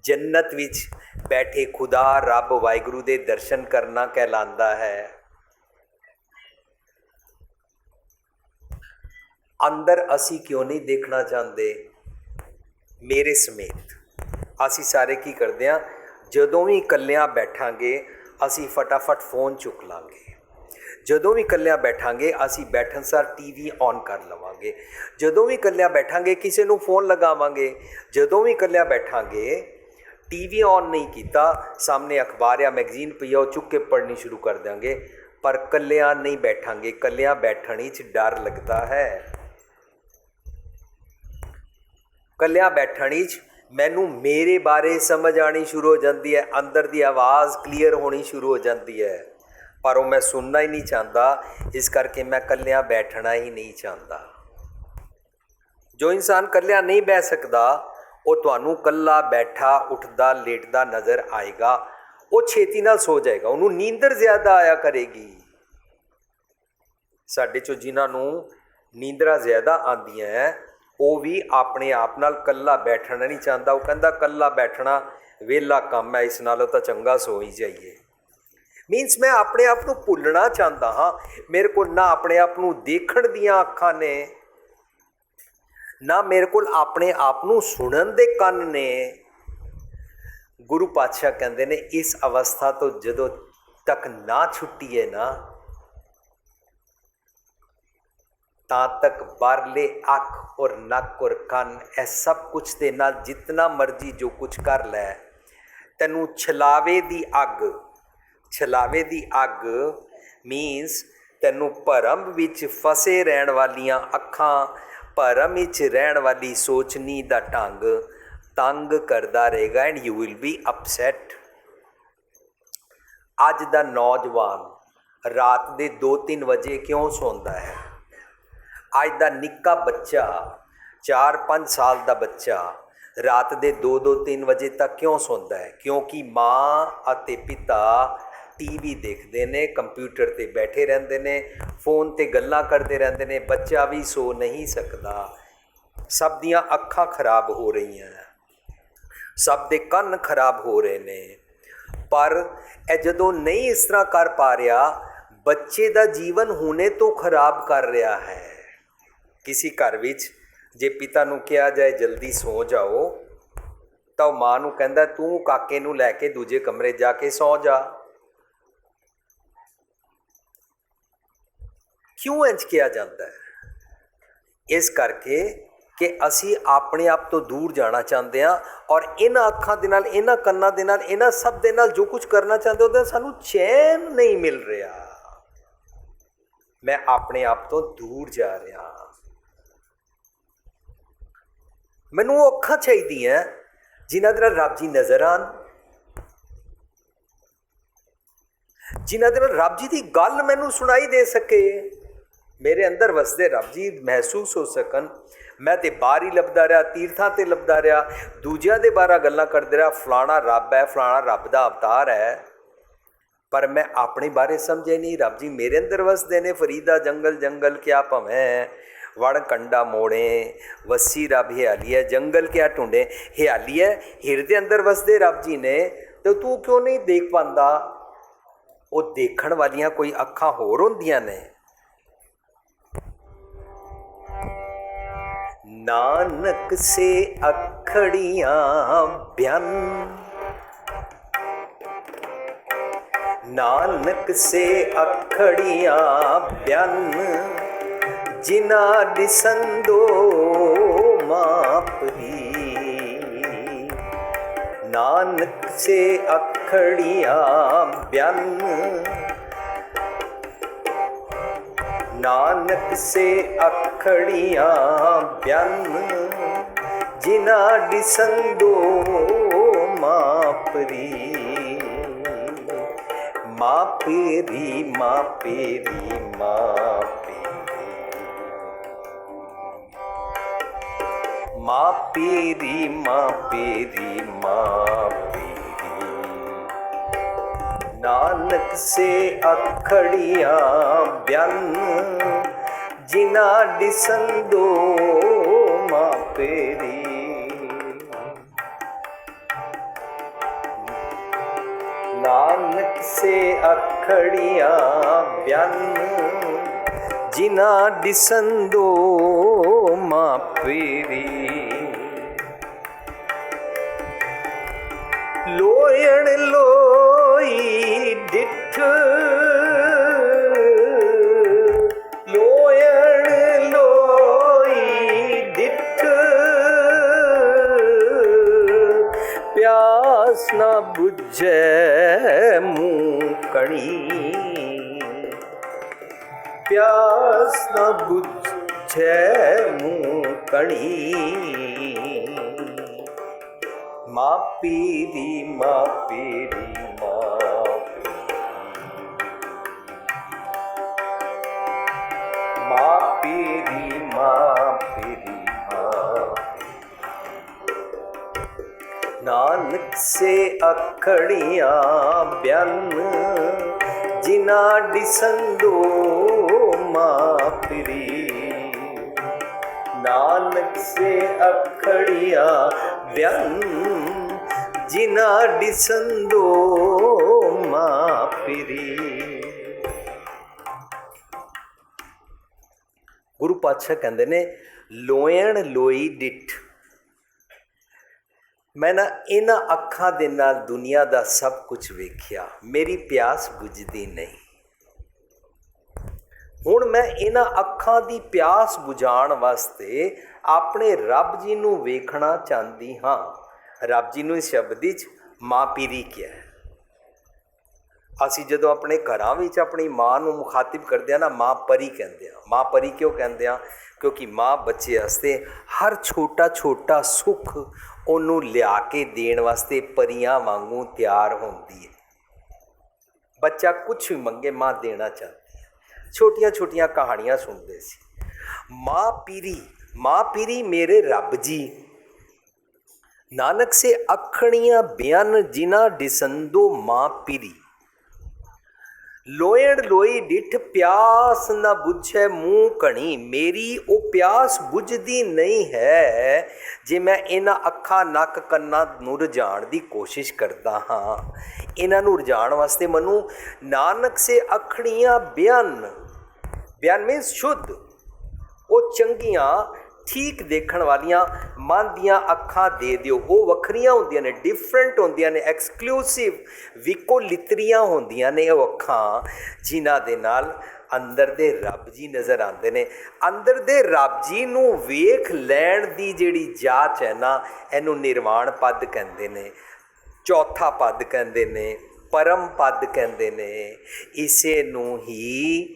ਜੰਨਤ ਵਿੱਚ ਬੈਠੇ ਖੁਦਾ ਰੱਬ ਵਾਹਿਗੁਰੂ ਦੇ ਦਰਸ਼ਨ ਕਰਨਾ ਕਹਿਲਾਂਦਾ ਹੈ। ਅੰਦਰ ਅਸੀਂ ਕਿਉਂ ਨਹੀਂ ਦੇਖਣਾ ਚਾਹੁੰਦੇ? ਮੇਰੇ ਸਮੇਤ ਅਸੀਂ ਸਾਰੇ ਕੀ ਕਰਦੇ ਹਾਂ, ਜਦੋਂ ਵੀ ਇਕੱਲਿਆਂ ਬੈਠਾਂਗੇ ਅਸੀਂ ਫਟਾਫਟ ਫੋਨ ਚੁੱਕ ਲਾਂਗੇ। ਜਦੋਂ ਵੀ ਇਕੱਲਿਆਂ ਬੈਠਾਂਗੇ ਅਸੀਂ ਬੈਠਣ ਸਾਰ TV ਔਨ ਕਰ ਲਵਾਂਗੇ। ਜਦੋਂ ਵੀ ਇਕੱਲਿਆਂ ਬੈਠਾਂਗੇ ਕਿਸੇ ਨੂੰ ਫੋਨ ਲਗਾਵਾਂਗੇ। ਜਦੋਂ ਵੀ ਇਕੱਲਿਆਂ ਬੈਠਾਂਗੇ TV ਔਨ ਨਹੀਂ ਕੀਤਾ, ਸਾਹਮਣੇ ਅਖਬਾਰ ਜਾਂ ਮੈਗਜ਼ੀਨ ਪਈ ਆ ਉਹ ਚੁੱਕ ਕੇ ਪੜ੍ਹਨੀ ਸ਼ੁਰੂ ਕਰ ਦਿਆਂਗੇ। ਪਰ ਇਕੱਲਿਆਂ ਨਹੀਂ ਬੈਠਾਂਗੇ। ਇਕੱਲਿਆਂ ਬੈਠਣ ਵਿੱਚ ਡਰ ਲੱਗਦਾ ਹੈ। ਇਕੱਲਿਆਂ ਬੈਠਣ ਵਿੱਚ ਮੈਨੂੰ ਮੇਰੇ ਬਾਰੇ ਸਮਝ ਆਉਣੀ ਸ਼ੁਰੂ ਹੋ ਜਾਂਦੀ ਹੈ, ਅੰਦਰ ਦੀ ਆਵਾਜ਼ ਕਲੀਅਰ ਹੋਣੀ ਸ਼ੁਰੂ ਹੋ ਜਾਂਦੀ ਹੈ, ਪਰ ਉਹ ਮੈਂ ਸੁਣਨਾ ਹੀ ਨਹੀਂ ਚਾਹੁੰਦਾ। ਇਸ ਕਰਕੇ ਮੈਂ ਇਕੱਲਿਆਂ ਬੈਠਣਾ ਹੀ ਨਹੀਂ ਚਾਹੁੰਦਾ। ਜੋ ਇਨਸਾਨ ਇਕੱਲਿਆਂ ਨਹੀਂ ਬਹਿ ਸਕਦਾ ਉਹ ਤੁਹਾਨੂੰ ਇਕੱਲਾ ਬੈਠਾ ਉੱਠਦਾ ਲੇਟਦਾ ਨਜ਼ਰ ਆਏਗਾ। ਉਹ ਛੇਤੀ ਨਾਲ ਸੋ ਜਾਏਗਾ, ਉਹਨੂੰ ਨੀਂਦਰ ਜ਼ਿਆਦਾ ਆਇਆ ਕਰੇਗੀ। ਸਾਡੇ 'ਚੋਂ ਜਿਨ੍ਹਾਂ ਨੂੰ ਨੀਂਦਰਾਂ ਜ਼ਿਆਦਾ ਆਉਂਦੀਆਂ ਉਹ ਵੀ ਆਪਣੇ ਆਪ ਨਾਲ ਇਕੱਲਾ ਬੈਠਣਾ ਨਹੀਂ ਚਾਹੁੰਦਾ। ਉਹ ਕਹਿੰਦਾ ਇਕੱਲਾ ਬੈਠਣਾ ਵਿਹਲਾ ਕੰਮ ਹੈ, ਇਸ ਨਾਲੋਂ ਤਾਂ ਚੰਗਾ ਸੋ ਹੀ ਜਾਈਏ। ਮੀਨਸ ਮੈਂ ਆਪਣੇ ਆਪ ਨੂੰ ਭੁੱਲਣਾ ਚਾਹੁੰਦਾ ਹਾਂ। ਮੇਰੇ ਕੋਲ ਨਾ ਆਪਣੇ ਆਪ ਨੂੰ ਦੇਖਣ ਦੀਆਂ ਅੱਖਾਂ ਨੇ, ਨਾ ਮੇਰੇ ਕੋਲ ਆਪਣੇ ਆਪ ਨੂੰ ਸੁਣਨ ਦੇ ਕੰਨ ਨੇ। ਗੁਰੂ ਪਾਤਸ਼ਾਹ ਕਹਿੰਦੇ ਨੇ ਇਸ ਅਵਸਥਾ ਤੋਂ ਜਦੋਂ ਤੱਕ ਨਾ ਛੁੱਟੀਏ ਨਾ, ਤਾਂ ਤੱਕ ਬਾਹਰਲੇ ਅੱਖ ਔਰ ਨੱਕ ਔਰ ਕੰਨ ਇਹ ਸਭ ਕੁਛ ਦੇ ਨਾਲ ਜਿਤਨਾ ਮਰਜ਼ੀ ਜੋ ਕੁਛ ਕਰ ਲੈ, ਤੈਨੂੰ ਛਲਾਵੇ ਦੀ ਅੱਗ, ਛਲਾਵੇ ਦੀ ਅੱਗ ਮੀਨਸ ਤੈਨੂੰ ਭਰਮ ਵਿੱਚ ਫਸੇ ਰਹਿਣ ਵਾਲੀਆਂ ਅੱਖਾਂ, ਭਰਮ ਵਿੱਚ ਰਹਿਣ ਵਾਲੀ ਸੋਚਣੀ ਦਾ ਢੰਗ ਤੰਗ ਕਰਦਾ ਰਹੇਗਾ and you will be upset. ਅੱਜ ਦਾ ਨੌਜਵਾਨ ਰਾਤ ਦੇ 2-3 ਵਜੇ ਕਿਉਂ ਸੌਂਦਾ ਹੈ? ਅੱਜ ਦਾ ਨਿੱਕਾ ਬੱਚਾ 4-5 ਸਾਲ ਦਾ ਬੱਚਾ ਰਾਤ ਦੇ 2-3 ਵਜੇ ਤੱਕ ਕਿਉਂ ਸੌਂਦਾ ਹੈ? ਕਿਉਂਕਿ ਮਾਂ ਅਤੇ ਪਿਤਾ ਟੀਵੀ ਦੇਖਦੇ ਨੇ, ਕੰਪਿਊਟਰ ਤੇ ਬੈਠੇ ਰਹਿੰਦੇ ਨੇ, ਫੋਨ ਤੇ ਗੱਲਾਂ ਕਰਦੇ ਰਹਿੰਦੇ ਨੇ। ਬੱਚਾ ਵੀ ਸੋ ਨਹੀਂ ਸਕਦਾ। ਸਭ ਦੀਆਂ ਅੱਖਾਂ ਖਰਾਬ ਹੋ ਰਹੀਆਂ, ਸਭ ਦੇ ਕੰਨ ਖਰਾਬ ਹੋ ਰਹੇ ਨੇ। ਪਰ ਇਹ ਜਦੋਂ ਨਹੀਂ ਇਸ ਤਰ੍ਹਾਂ ਕਰ ਪਾ ਰਿਹਾ, ਬੱਚੇ ਦਾ ਜੀਵਨ ਹੁਣੇ ਤੋਂ ਖਰਾਬ ਕਰ ਰਿਹਾ ਹੈ। ਕਿਸੇ ਘਰ ਵਿੱਚ ਜੇ ਪਿਤਾ ਨੂੰ ਕਿਹਾ ਜਾਏ ਜਲਦੀ ਸੌ ਜਾਓ, ਤਾਂ ਉਹ ਮਾਂ ਨੂੰ ਕਹਿੰਦਾ ਤੂੰ ਕਾਕੇ ਨੂੰ ਲੈ ਕੇ ਦੂਜੇ ਕਮਰੇ ਜਾ ਕੇ ਸੌ ਜਾ। ਕਿਉਂ ਇੰਝ ਕਿਹਾ ਜਾਂਦਾ ਹੈ? ਇਸ ਕਰਕੇ ਕਿ ਅਸੀਂ ਆਪਣੇ ਆਪ ਤੋਂ ਦੂਰ ਜਾਣਾ ਚਾਹੁੰਦੇ ਹਾਂ, ਔਰ ਇਹਨਾਂ ਅੱਖਾਂ ਦੇ ਨਾਲ, ਇਹਨਾਂ ਕੰਨਾਂ ਦੇ ਨਾਲ, ਇਹਨਾਂ ਸਭ ਦੇ ਨਾਲ ਜੋ ਕੁਝ ਕਰਨਾ ਚਾਹੁੰਦੇ ਉਹਦਾ ਸਾਨੂੰ ਚੈਨ ਨਹੀਂ ਮਿਲ ਰਿਹਾ। ਮੈਂ ਆਪਣੇ ਆਪ ਤੋਂ ਦੂਰ ਜਾ ਰਿਹਾ। ਮੈਨੂੰ ਉਹ ਅੱਖਾਂ ਚਾਹੀਦੀਆਂ ਜਿਨ੍ਹਾਂ ਦੇ ਨਾਲ ਰੱਬ ਜੀ ਨਜ਼ਰ ਆਉਣ, ਜਿਨ੍ਹਾਂ ਦੇ ਨਾਲ ਰੱਬ ਜੀ ਦੀ ਗੱਲ ਮੈਨੂੰ ਸੁਣਾਈ ਦੇ ਸਕੇ, ਮੇਰੇ ਅੰਦਰ ਵਸਦੇ ਰੱਬ ਜੀ ਮਹਿਸੂਸ ਹੋ ਸਕਣ। ਮੈਂ ਤੇ ਬਾਹਰ ਹੀ ਲੱਭਦਾ ਰਿਹਾ, ਤੀਰਥਾਂ ਤੇ ਲੱਭਦਾ ਰਿਹਾ, ਦੂਜਿਆਂ ਦੇ ਬਾਰੇ ਗੱਲਾਂ ਕਰਦੇ ਰਿਹਾ, ਫਲਾਣਾ ਰੱਬ ਹੈ, ਫਲਾਣਾ ਰੱਬ ਦਾ ਅਵਤਾਰ ਹੈ, ਪਰ ਮੈਂ ਆਪਣੇ ਬਾਰੇ ਸਮਝੇ ਨਹੀਂ। ਰੱਬ ਜੀ ਮੇਰੇ ਅੰਦਰ ਵਸਦੇ ਨੇ। ਫਰੀਦਾ ਜੰਗਲ ਜੰਗਲ ਕਿਆ ਭਵੇਂ, ਵਣ ਕੰਡਾ ਮੋੜੇ, ਵਸੀ ਰੱਬ ਹਿਆਲੀ ਹੈ, ਜੰਗਲ ਕਿਆ ਢੂੰਡੇ। ਹਿਆਲੀ ਹੈ, ਹਿਰਦੇ ਅੰਦਰ ਵਸਦੇ ਰੱਬ ਜੀ ਨੇ, ਤੇ ਤੂੰ ਕਿਉਂ ਨਹੀਂ ਦੇਖ ਪਾਉਂਦਾ? ਉਹ ਦੇਖਣ ਵਾਲੀਆਂ ਕੋਈ ਅੱਖਾਂ ਹੋਰ ਹੁੰਦੀਆਂ ਨੇ। ਨਾਨਕ ਸੇ ਅਖੜੀਆਂ ਬਿਆਨ, ਨਾਨਕ ਸੇ ਅਖੜੀਆਂ ਬਿਆਨ, ਜਿਨਾ ਦਿਸੰਦੋ ਮਾਪਰੀ। ਨਾਨਕ ਸੇ ਅਖੜੀਆਂ ਬਿਆਨ, ਨਾਨਕ ਸੇ ਅਖੜੀਆਂ ਬਿਆਨ, ਜਿਨਾ ਦਿਸੰਦੋ ਮਾਪਰੀ। ਮਾਪੇਰੀ ਮਾਪੇਰੀ ਮਾਪੇਰੀ, ਮਾਪੇਰੀ ਮਾਪੇਰੀ ਮਾਪੇਰੀ। ਨਾਨਕ ਸੇ ਅਖੜੀਆਂ ਬਿਆਨ, ਜਿਨਾ ਦਿਸੰਦੋ ਮਾਪੇਰੀ। ਨਾਨਕ ਸੇ ਅਖੜੀਆਂ ਬਿਆਨ, ਜਿਨਾ ਦਿਸੰਦੋ ਮਾਪੇਰੀ। ਲੋਇਣ ਲੋਈ ਡਿਠ, ਲੋਇਣ ਲੋਈ ਡਿਠ, ਪਿਆਸ ਨਾ ਬੁਝੈ ਮੂੰਹ ਕਣੀ। ਪਿਆਸ ਨਾ ਬੁਝੈ ਮੂੰਹ ਕਣੀ। ਮਾਪੇਰੀ ਮਾਪੇਰੀ ਮਾਪੇਰੀ, ਮਾਪੇਰੀ ਮਾਪੇਰੀ ਮਾਪੇਰੀ। ਨਾਨਕ ਸੇ ਅਖੜੀਆਂ ਬਿਆਨ, ਜਿਨਾ ਦਿਸੰਦੋ ਮਾਪਰੀ। ਨਾਨਕ ਸੇ ਅਖੜੀਆਂ ਬਿਆਨ, ਜਿਨਾ ਦਿਸੰਦੋ ਮਾਪਰੀ। ਗੁਰੂ ਪਾਤਸ਼ਾਹ ਕਹਿੰਦੇ ਨੇ ਲੋਇਣ ਲੋਈ ਡਿਠ। ਮੈਂ ਨਾ ਇਹਨਾਂ ਅੱਖਾਂ ਦੇ ਨਾਲ ਦੁਨੀਆ ਦਾ ਸਭ ਕੁਝ ਵੇਖਿਆ, ਮੇਰੀ ਪਿਆਸ ਬੁਝਦੀ ਨਹੀਂ। ਹੁਣ ਮੈਂ ਇਹਨਾਂ ਅੱਖਾਂ ਦੀ ਪਿਆਸ ਬੁਝਾਉਣ ਵਾਸਤੇ ਆਪਣੇ ਰੱਬ ਜੀ ਨੂੰ ਵੇਖਣਾ ਚਾਹੁੰਦੀ ਹਾਂ। ਰੱਬ ਜੀ ਨੂੰ ਇਸ ਸ਼ਬਦ ਵਿੱਚ ਮਾਂ ਪੀਰੀ ਕਿਹਾ ਹੈ। ਅਸੀਂ ਜਦੋਂ ਆਪਣੇ ਘਰਾਂ ਵਿੱਚ ਆਪਣੀ ਮਾਂ ਨੂੰ ਮੁਖਾਤਿਬ ਕਰਦੇ ਹਾਂ ਨਾ, ਮਾਂ ਪਰੀ ਕਹਿੰਦੇ ਹਾਂ। ਮਾਂ ਪਰੀ ਕਿਉਂ ਕਹਿੰਦੇ ਹਾਂ? ਕਿਉਂਕਿ ਮਾਂ ਬੱਚੇ ਵਾਸਤੇ ਹਰ ਛੋਟਾ ਛੋਟਾ ਸੁੱਖ ਉਹਨੂੰ ਲਿਆ ਕੇ ਦੇਣ ਵਾਸਤੇ ਪਰੀਆਂ ਵਾਂਗੂ ਤਿਆਰ ਹੁੰਦੀ ਹੈ। ਬੱਚਾ ਕੁਛ ਵੀ ਮੰਗੇ ਮਾਂ ਦੇਣਾ ਚਾਹਦੀ ਹੈ। ਛੋਟੀਆਂ ਛੋਟੀਆਂ ਕਹਾਣੀਆਂ ਸੁਣਦੇ ਸੀ। ਮਾਂ ਪੀਰੀ ਮੇਰੇ ਰੱਬ ਜੀ, ਨਾਨਕ ਸੇ ਅਖਣੀਆਂ ਬਿਆਨ ਜਿਨਾ ਦਿਸੰਦੋ ਮਾਂ ਪੀਰੀ। ਲੋਇਣ ਲੋਈ ਡਿੱਠ ਪਿਆਸ ਨਾ ਬੁਝੈ ਮੂੰਹ ਘਣੀ। ਮੇਰੀ ਉਹ ਪਿਆਸ ਬੁਝਦੀ ਨਹੀਂ ਹੈ ਜੇ ਮੈਂ ਇਹਨਾਂ ਅੱਖਾਂ ਨੱਕ ਕੰਨਾਂ ਨੂੰ ਰੁਝਾਉਣ ਦੀ ਕੋਸ਼ਿਸ਼ ਕਰਦਾ ਹਾਂ। ਇਹਨਾਂ ਨੂੰ ਰੁਝਾਉਣ ਵਾਸਤੇ ਮੈਨੂੰ ਨਾਨਕ ਸੇ ਅਖਣੀਆਂ ਬਿਆਨ ਮੀਨਸ ਸ਼ੁੱਧ, ਉਹ ਚੰਗੀਆਂ ਠੀਕ ਦੇਖਣ ਵਾਲੀਆਂ ਮਨ ਦੀਆਂ ਅੱਖਾਂ ਦੇ ਦਿਓ। ਉਹ ਵੱਖਰੀਆਂ ਹੁੰਦੀਆਂ ਨੇ, ਡਿਫਰੈਂਟ ਹੁੰਦੀਆਂ ਨੇ, ਐਕਸਕਲੂਸਿਵ ਵਿਕੋ ਲਿਤਰੀਆਂ ਹੁੰਦੀਆਂ ਨੇ ਉਹ ਅੱਖਾਂ, ਜਿਨ੍ਹਾਂ ਦੇ ਨਾਲ ਅੰਦਰ ਦੇ ਰੱਬ ਜੀ ਨਜ਼ਰ ਆਉਂਦੇ ਨੇ। ਅੰਦਰ ਦੇ ਰੱਬ ਜੀ ਨੂੰ ਵੇਖ ਲੈਣ ਦੀ ਜਿਹੜੀ ਜਾਚ ਹੈ ਨਾ, ਇਹਨੂੰ ਨਿਰਵਾਣ ਪਦ ਕਹਿੰਦੇ ਨੇ, ਚੌਥਾ ਪਦ ਕਹਿੰਦੇ ਨੇ, ਪਰਮ ਪਦ ਕਹਿੰਦੇ ਨੇ। ਇਸੇ ਨੂੰ ਹੀ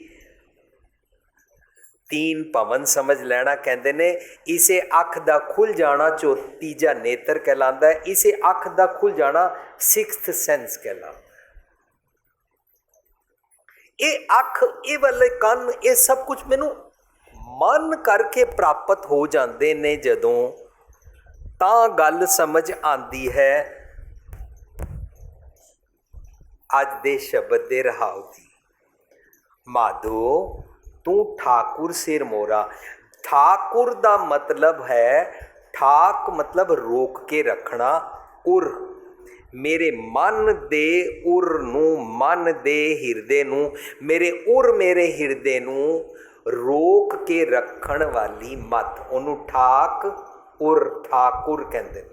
तीन पवन समझ लेना कहते ने। इसे अख का खुल जाना जो तीजा नेत्र कहलाता है, इसे अख का खुल जाना सिक्स्थ सेंस कहलाता है। ये अख, ये वाले कन, ये सब कुछ मैनू मन करके प्राप्त हो जाते ने जदों, तां गल समझ आती है अज दे शब्द दे रहाव दी। माधो तू ठाकुर सिर मोरा। ठाकुर का मतलब है, ठाक मतलब रोक के रखना, उर मेरे मन दे उर नू, मन दे हिरदे नू, मेरे उर मेरे हिरदे नू रोक के रखण वाली मत, उन्हों ठाक उर ठाकुर कहते हैं।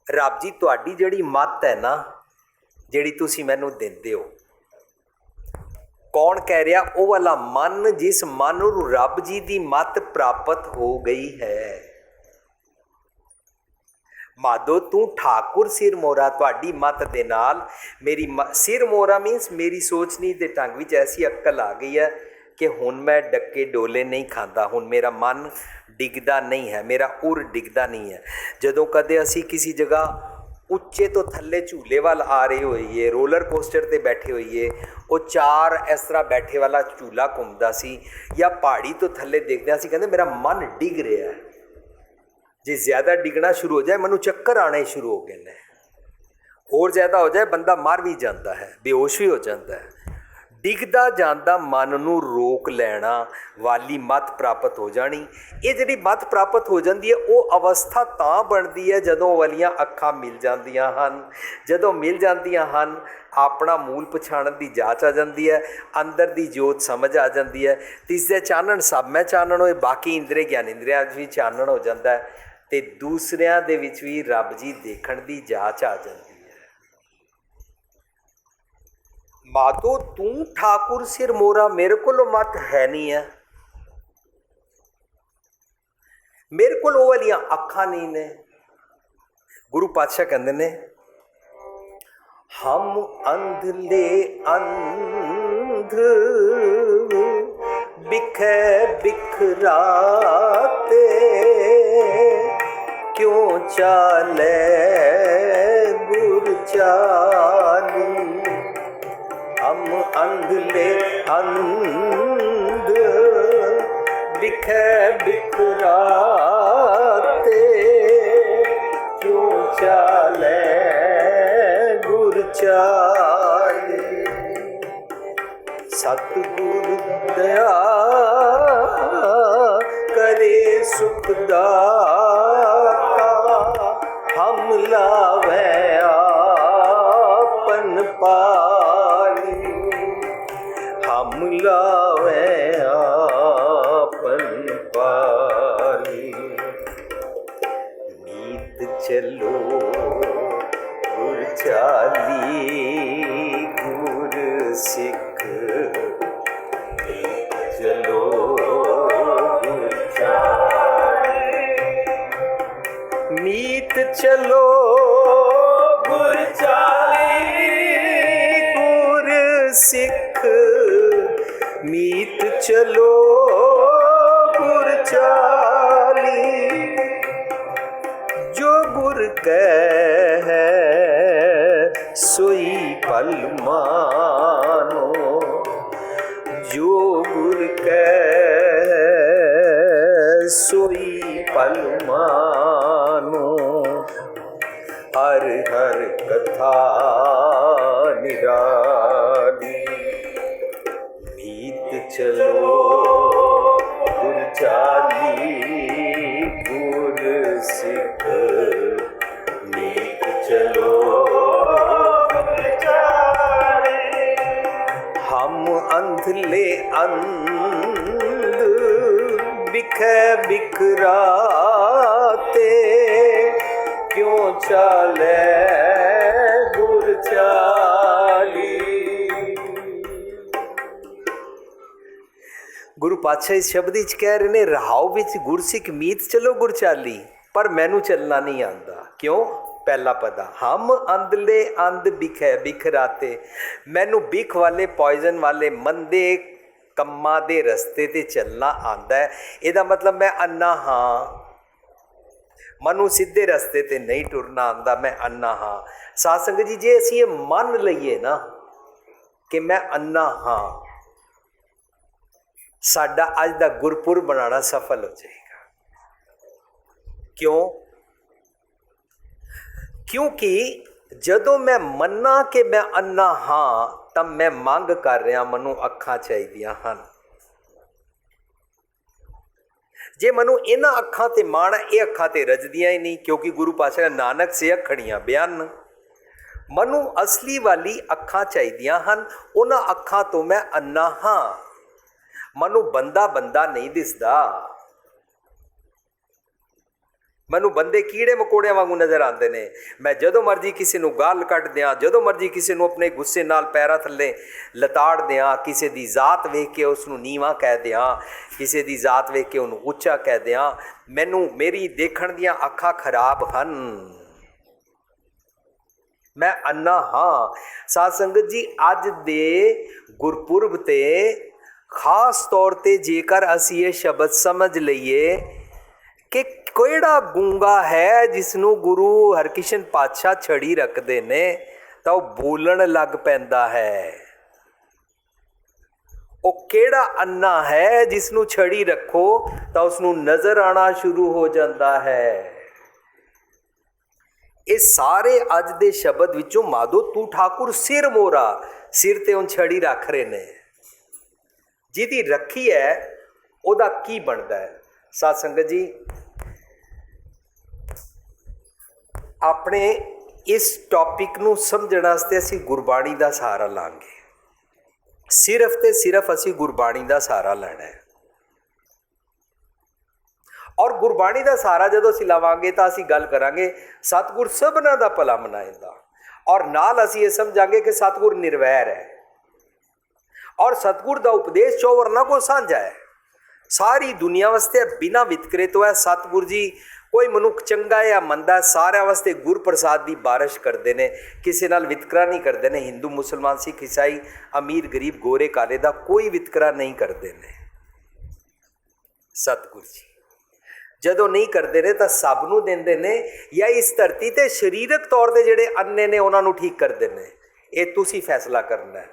रब जी तुहाडी जिहड़ी मत है ना, जिहड़ी तुसीं मैनू दिंदे हो, कौन कह रहा? वो वाला मन, जिस मन नूं रब जी की मत प्राप्त हो गई है। माधो तू ठाकुर सिर मोरा, तुहाडी मत दे नाल मेरी सिर मोरा मीनस मेरी सोचनी दे ढंग विच ऐसी अक्ल आ गई है कि हुण मैं डक्के डोले नहीं खाता, हुण मेरा मन डिगदा नहीं है, मेरा उर डिगदा नहीं है। जदों कदे असी किसी जगह ਉੱਚੇ ਤੋਂ ਥੱਲੇ ਝੂਲੇ ਵੱਲ ਆ ਰਹੇ ਹੋਈਏ, ਰੋਲਰ ਕੋਸਟਰ 'ਤੇ ਬੈਠੇ ਹੋਈਏ, ਉਹ ਚਾਰ ਇਸ ਤਰ੍ਹਾਂ ਬੈਠੇ ਵਾਲਾ ਝੂਲਾ ਘੁੰਮਦਾ ਸੀ, ਜਾਂ ਪਹਾੜੀ ਤੋਂ ਥੱਲੇ ਦੇਖਦਿਆਂ ਸੀ, ਕਹਿੰਦੇ ਮੇਰਾ ਮਨ ਡਿੱਗ ਰਿਹਾ, ਜੇ ਜ਼ਿਆਦਾ ਡਿੱਗਣਾ ਸ਼ੁਰੂ ਹੋ ਜਾਏ ਮੈਨੂੰ ਚੱਕਰ ਆਉਣੇ ਸ਼ੁਰੂ ਹੋ ਗਏ ਨੇ, ਹੋਰ ਜ਼ਿਆਦਾ ਹੋ ਜਾਏ ਬੰਦਾ ਮਰ ਵੀ ਜਾਂਦਾ ਹੈ, ਬੇਹੋਸ਼ ਵੀ ਹੋ ਜਾਂਦਾ ਹੈ। ਡਿੱਗਦਾ ਜਾਂਦਾ ਮਨ ਨੂੰ ਰੋਕ ਲੈਣਾ ਵਾਲੀ ਮਤ ਪ੍ਰਾਪਤ ਹੋ ਜਾਣੀ। ਇਹ ਜਿਹੜੀ ਮਤ ਪ੍ਰਾਪਤ ਹੋ ਜਾਂਦੀ ਹੈ, ਉਹ ਅਵਸਥਾ ਤਾਂ ਬਣਦੀ ਹੈ ਜਦੋਂ ਵਾਲੀਆਂ ਅੱਖਾਂ ਮਿਲ ਜਾਂਦੀਆਂ ਹਨ। ਜਦੋਂ ਮਿਲ ਜਾਂਦੀਆਂ ਹਨ, ਆਪਣਾ ਮੂਲ ਪਛਾਣਨ ਦੀ ਜਾਚ ਆ ਜਾਂਦੀ ਹੈ, ਅੰਦਰ ਦੀ ਜੋਤ ਸਮਝ ਆ ਜਾਂਦੀ ਹੈ। ਤੀਸਰੇ ਚਾਨਣ ਸਭ ਮੈਂ ਚਾਨਣ ਹੋਏ, ਬਾਕੀ ਇੰਦਰੇ ਗਿਆਨ ਇੰਦਰੀਆਂ ਵਿੱਚ ਵੀ ਚਾਨਣ ਹੋ ਜਾਂਦਾ ਹੈ, ਅਤੇ ਦੂਸਰਿਆਂ ਦੇ ਵਿੱਚ ਵੀ ਰੱਬ ਜੀ ਦੇਖਣ ਦੀ ਜਾਚ ਆ ਜਾਂਦੀ ਹੈ। माधो तू ठाकुर सिर मोरा, मेरे को मत है नहीं है, मेरे को वो वालियां अखा नहीं ने। गुरु पातशाह कहते ने, हम अंधले अंध बिखे बिखराते, क्यों चाले गुर चाली। हम अंधले अंध बिखे बिखराते, क्यों चाले गुर चाले। सतगुरु दया करे सुख दाता, हम लावे आपन पाली, हम लावे आपन पाली। नीत चलो गुर चाली, गुर सिख नीत चलो गुर चाली, मीत चलो गुर चाली, गुर सिख मीत चलो गुर चाली। कह सोई पल मानो, जो गुर कह सोई पल मानो। हर हर कथा निराली, मीत चलो गुर चाली, गुर सिख मीत चलो गुर चाली। हम अंधले अंध बिखे बिखराते, क्यों चाले गुर चाली। गुरु पातशाह इस शब्द विच कह रहे ने, रहाओ विच गुरसिख मीत चलो गुर चाली, पर मैनू चलना नहीं आंदा। क्यों? पहला पदा, हम अंधले अंध बिखे बिखराते, मैनू बिख वाले पॉइजन वाले मंदे कम्मां दे रस्ते ते चलना आंदा है। ਇਹਦਾ मतलब मैं अन्ना हाँ, मनु सीधे रस्ते ते नहीं टुरना आंदा, मैं अन्ना हाँ। साध संगत जी, जे असीं ये मन लईए ना कि मैं अन्ना हाँ, साडा अज दा गुरपुरब बनाना सफल हो जाएगा। क्यों? क्योंकि जदों मैं मन्ना कि मैं अन्ना हाँ, तब मैं मंग कर रहा मनु अखां चाहीदियां हन। जे मनु इन्हां अखां ते माण है, ये अखां ते रजदियां ही नहीं, क्योंकि गुरु पातशाह नानक से अखड़ियां बयान। मनु असली वाली अखां चाहीदियां हन, उन्हां अखां तो मैं अन्ना हाँ। मनु बंदा बंदा नहीं दिसदा, मैनू बंदे कीड़े मकोड़ियां वांगू नज़र आते हैं। मैं जदों मर्जी किसी को गल कट दियाँ, जदों मर्जी किसी को अपने गुस्से नाल पैरां थल्ले लताड़ दियाँ, किसी की जात वेख के उसनू नीवा कह दियाँ, किसी की जात वेख के उन्होंने उच्चा कह दियाँ। मैनू मेरी देखण दियाँ अखां खराब हन, मैं अन्ना हाँ। साध संगत जी, अज दे गुरपुरब ते खास तौर ते जेकर असी ये शब्द समझ लईए कि कोड़ा गूंगा है जिसनों गुरु हरकिशन पातशाह छड़ी रखते ने, तो बोलन लग पैंदा है। वो केड़ा अन्ना है जिसनों छड़ी रखो तो उसनों नजर आना शुरू हो जाता है। ये सारे अज दे शब्द विचों माधो तू ठाकुर सिर मोरा, सिर ते उन छड़ी रख रहे ने, जिहदी रखी है ओदा की बनता है। साध संगत जी, अपने इस टॉपिक नू समझण वास्ते असीं गुरबाणी दा सहारा लांगे, सिर्फ ते सिर्फ असीं गुरबाणी दा सहारा लैना है। और गुरबाणी दा सहारा जदों असीं लावांगे तां असीं गल करांगे सतगुर सबना दा भला मनाएंदा, और नाल असीं ये समझांगे कि सतगुर निर्वैर है और सतगुर दा उपदेश चौवरना को साझा है, सारी दुनिया वास्ते बिना वितकरे तो है। सतगुर जी कोई मनुख चंगा या मंदा सारे वास्ते गुर प्रसाद की बारिश करते हैं, किसी नाल वितकरा नहीं करते हैं। हिंदू मुसलमान सिख ईसाई अमीर गरीब गोरे काले का कोई वितकरा नहीं करते हैं। सतगुर जी जदों नहीं करते ने तो सबनों देंदे ने, या इस धरती ते शरीरक तौर पर जिहड़े अन्ने ने उन्होंने ठीक करते हैं। ये तुसी फैसला करना है।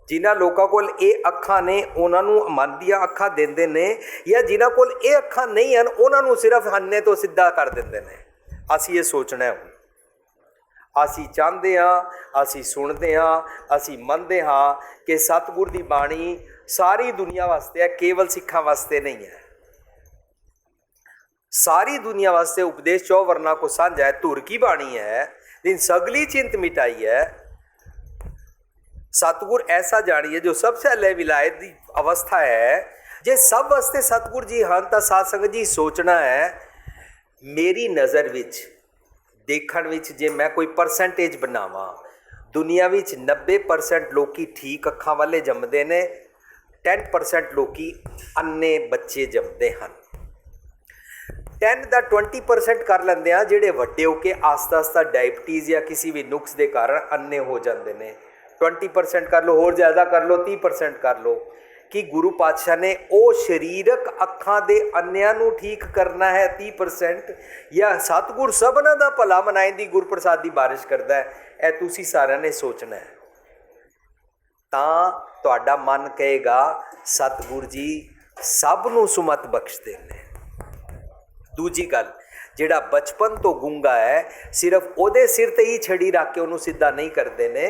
जिन्हां लोगों कोल ये अखां ने उन्होंने मन दियां अखां देंदे ने, या जिन्हां कोल ये अखां नहीं हैं उन्होंने सिर्फ अन्ने तो सीधा कर देंदे ने। असीं ये सोचना है, असीं चाहते हाँ, असीं सुनते हाँ, असीं मनते हाँ कि सतगुर की बाणी सारी दुनिया वास्ते है, केवल सिखां वास्ते नहीं है। सारी दुनिया वास्ते उपदेश चौवरना को साझा है, धुर की बाणी है, दिन सगली चिंत मिटाई है। सतगुर ऐसा जानिए जो सबसे अल्ले विलायत की अवस्था है। जे सब वास्ते सतगुर जी हाँ तो साध संगत जी सोचना है, मेरी नज़र विच देखण विच जे मैं कोई परसेंटेज बनावा, दुनिया विच 90% लोकी ठीक अखां वाले जमदे ने, 10% लोकी अन्ने बच्चे जमदे हैं। 10 का 20% कर लेंदे आ जिहड़े वड्डे होके आस्ता आस्ता डायबिटीज़ या किसी भी नुक्स के कारण अन्ने हो जाते हैं। 20% कर लो, होर ज़्यादा कर लो, 30% कर लो, कि गुरु पातशाह ने ਉਹ ਸਰੀਰਕ ਅੱਖਾਂ ਦੇ ਅੰਨਿਆਂ ਨੂੰ ਠੀਕ ਕਰਨਾ ਹੈ 30% ਜਾਂ ਸਤਿਗੁਰ ਸਭਨਾਂ ਦਾ ਭਲਾ ਮਨਾਉਣ ਦੀ ਗੁਰਪ੍ਰਸਾਦ ਦੀ ਬਾਰਿਸ਼ ਕਰਦਾ ਹੈ, ਇਹ ਤੁਸੀਂ ਸਾਰਿਆਂ ਨੇ ਸੋਚਣਾ ਹੈ। ਤਾਂ ਤੁਹਾਡਾ ਮਨ ਕਹੇਗਾ ਸਤਿਗੁਰ ਜੀ ਸਭ ਨੂੰ ਸੁਮਤ ਬਖਸ਼ਦੇ ਨੇ। ਦੂਜੀ ਗੱਲ, ਜਿਹੜਾ ਬਚਪਨ ਤੋਂ ਗੂੰਗਾ ਹੈ ਸਿਰਫ ਉਹਦੇ ਸਿਰ ਤੇ ਹੀ ਛੜੀ ਰੱਖ ਕੇ ਉਹਨੂੰ ਸਿੱਧਾ ਨਹੀਂ ਕਰਦੇ ਨੇ।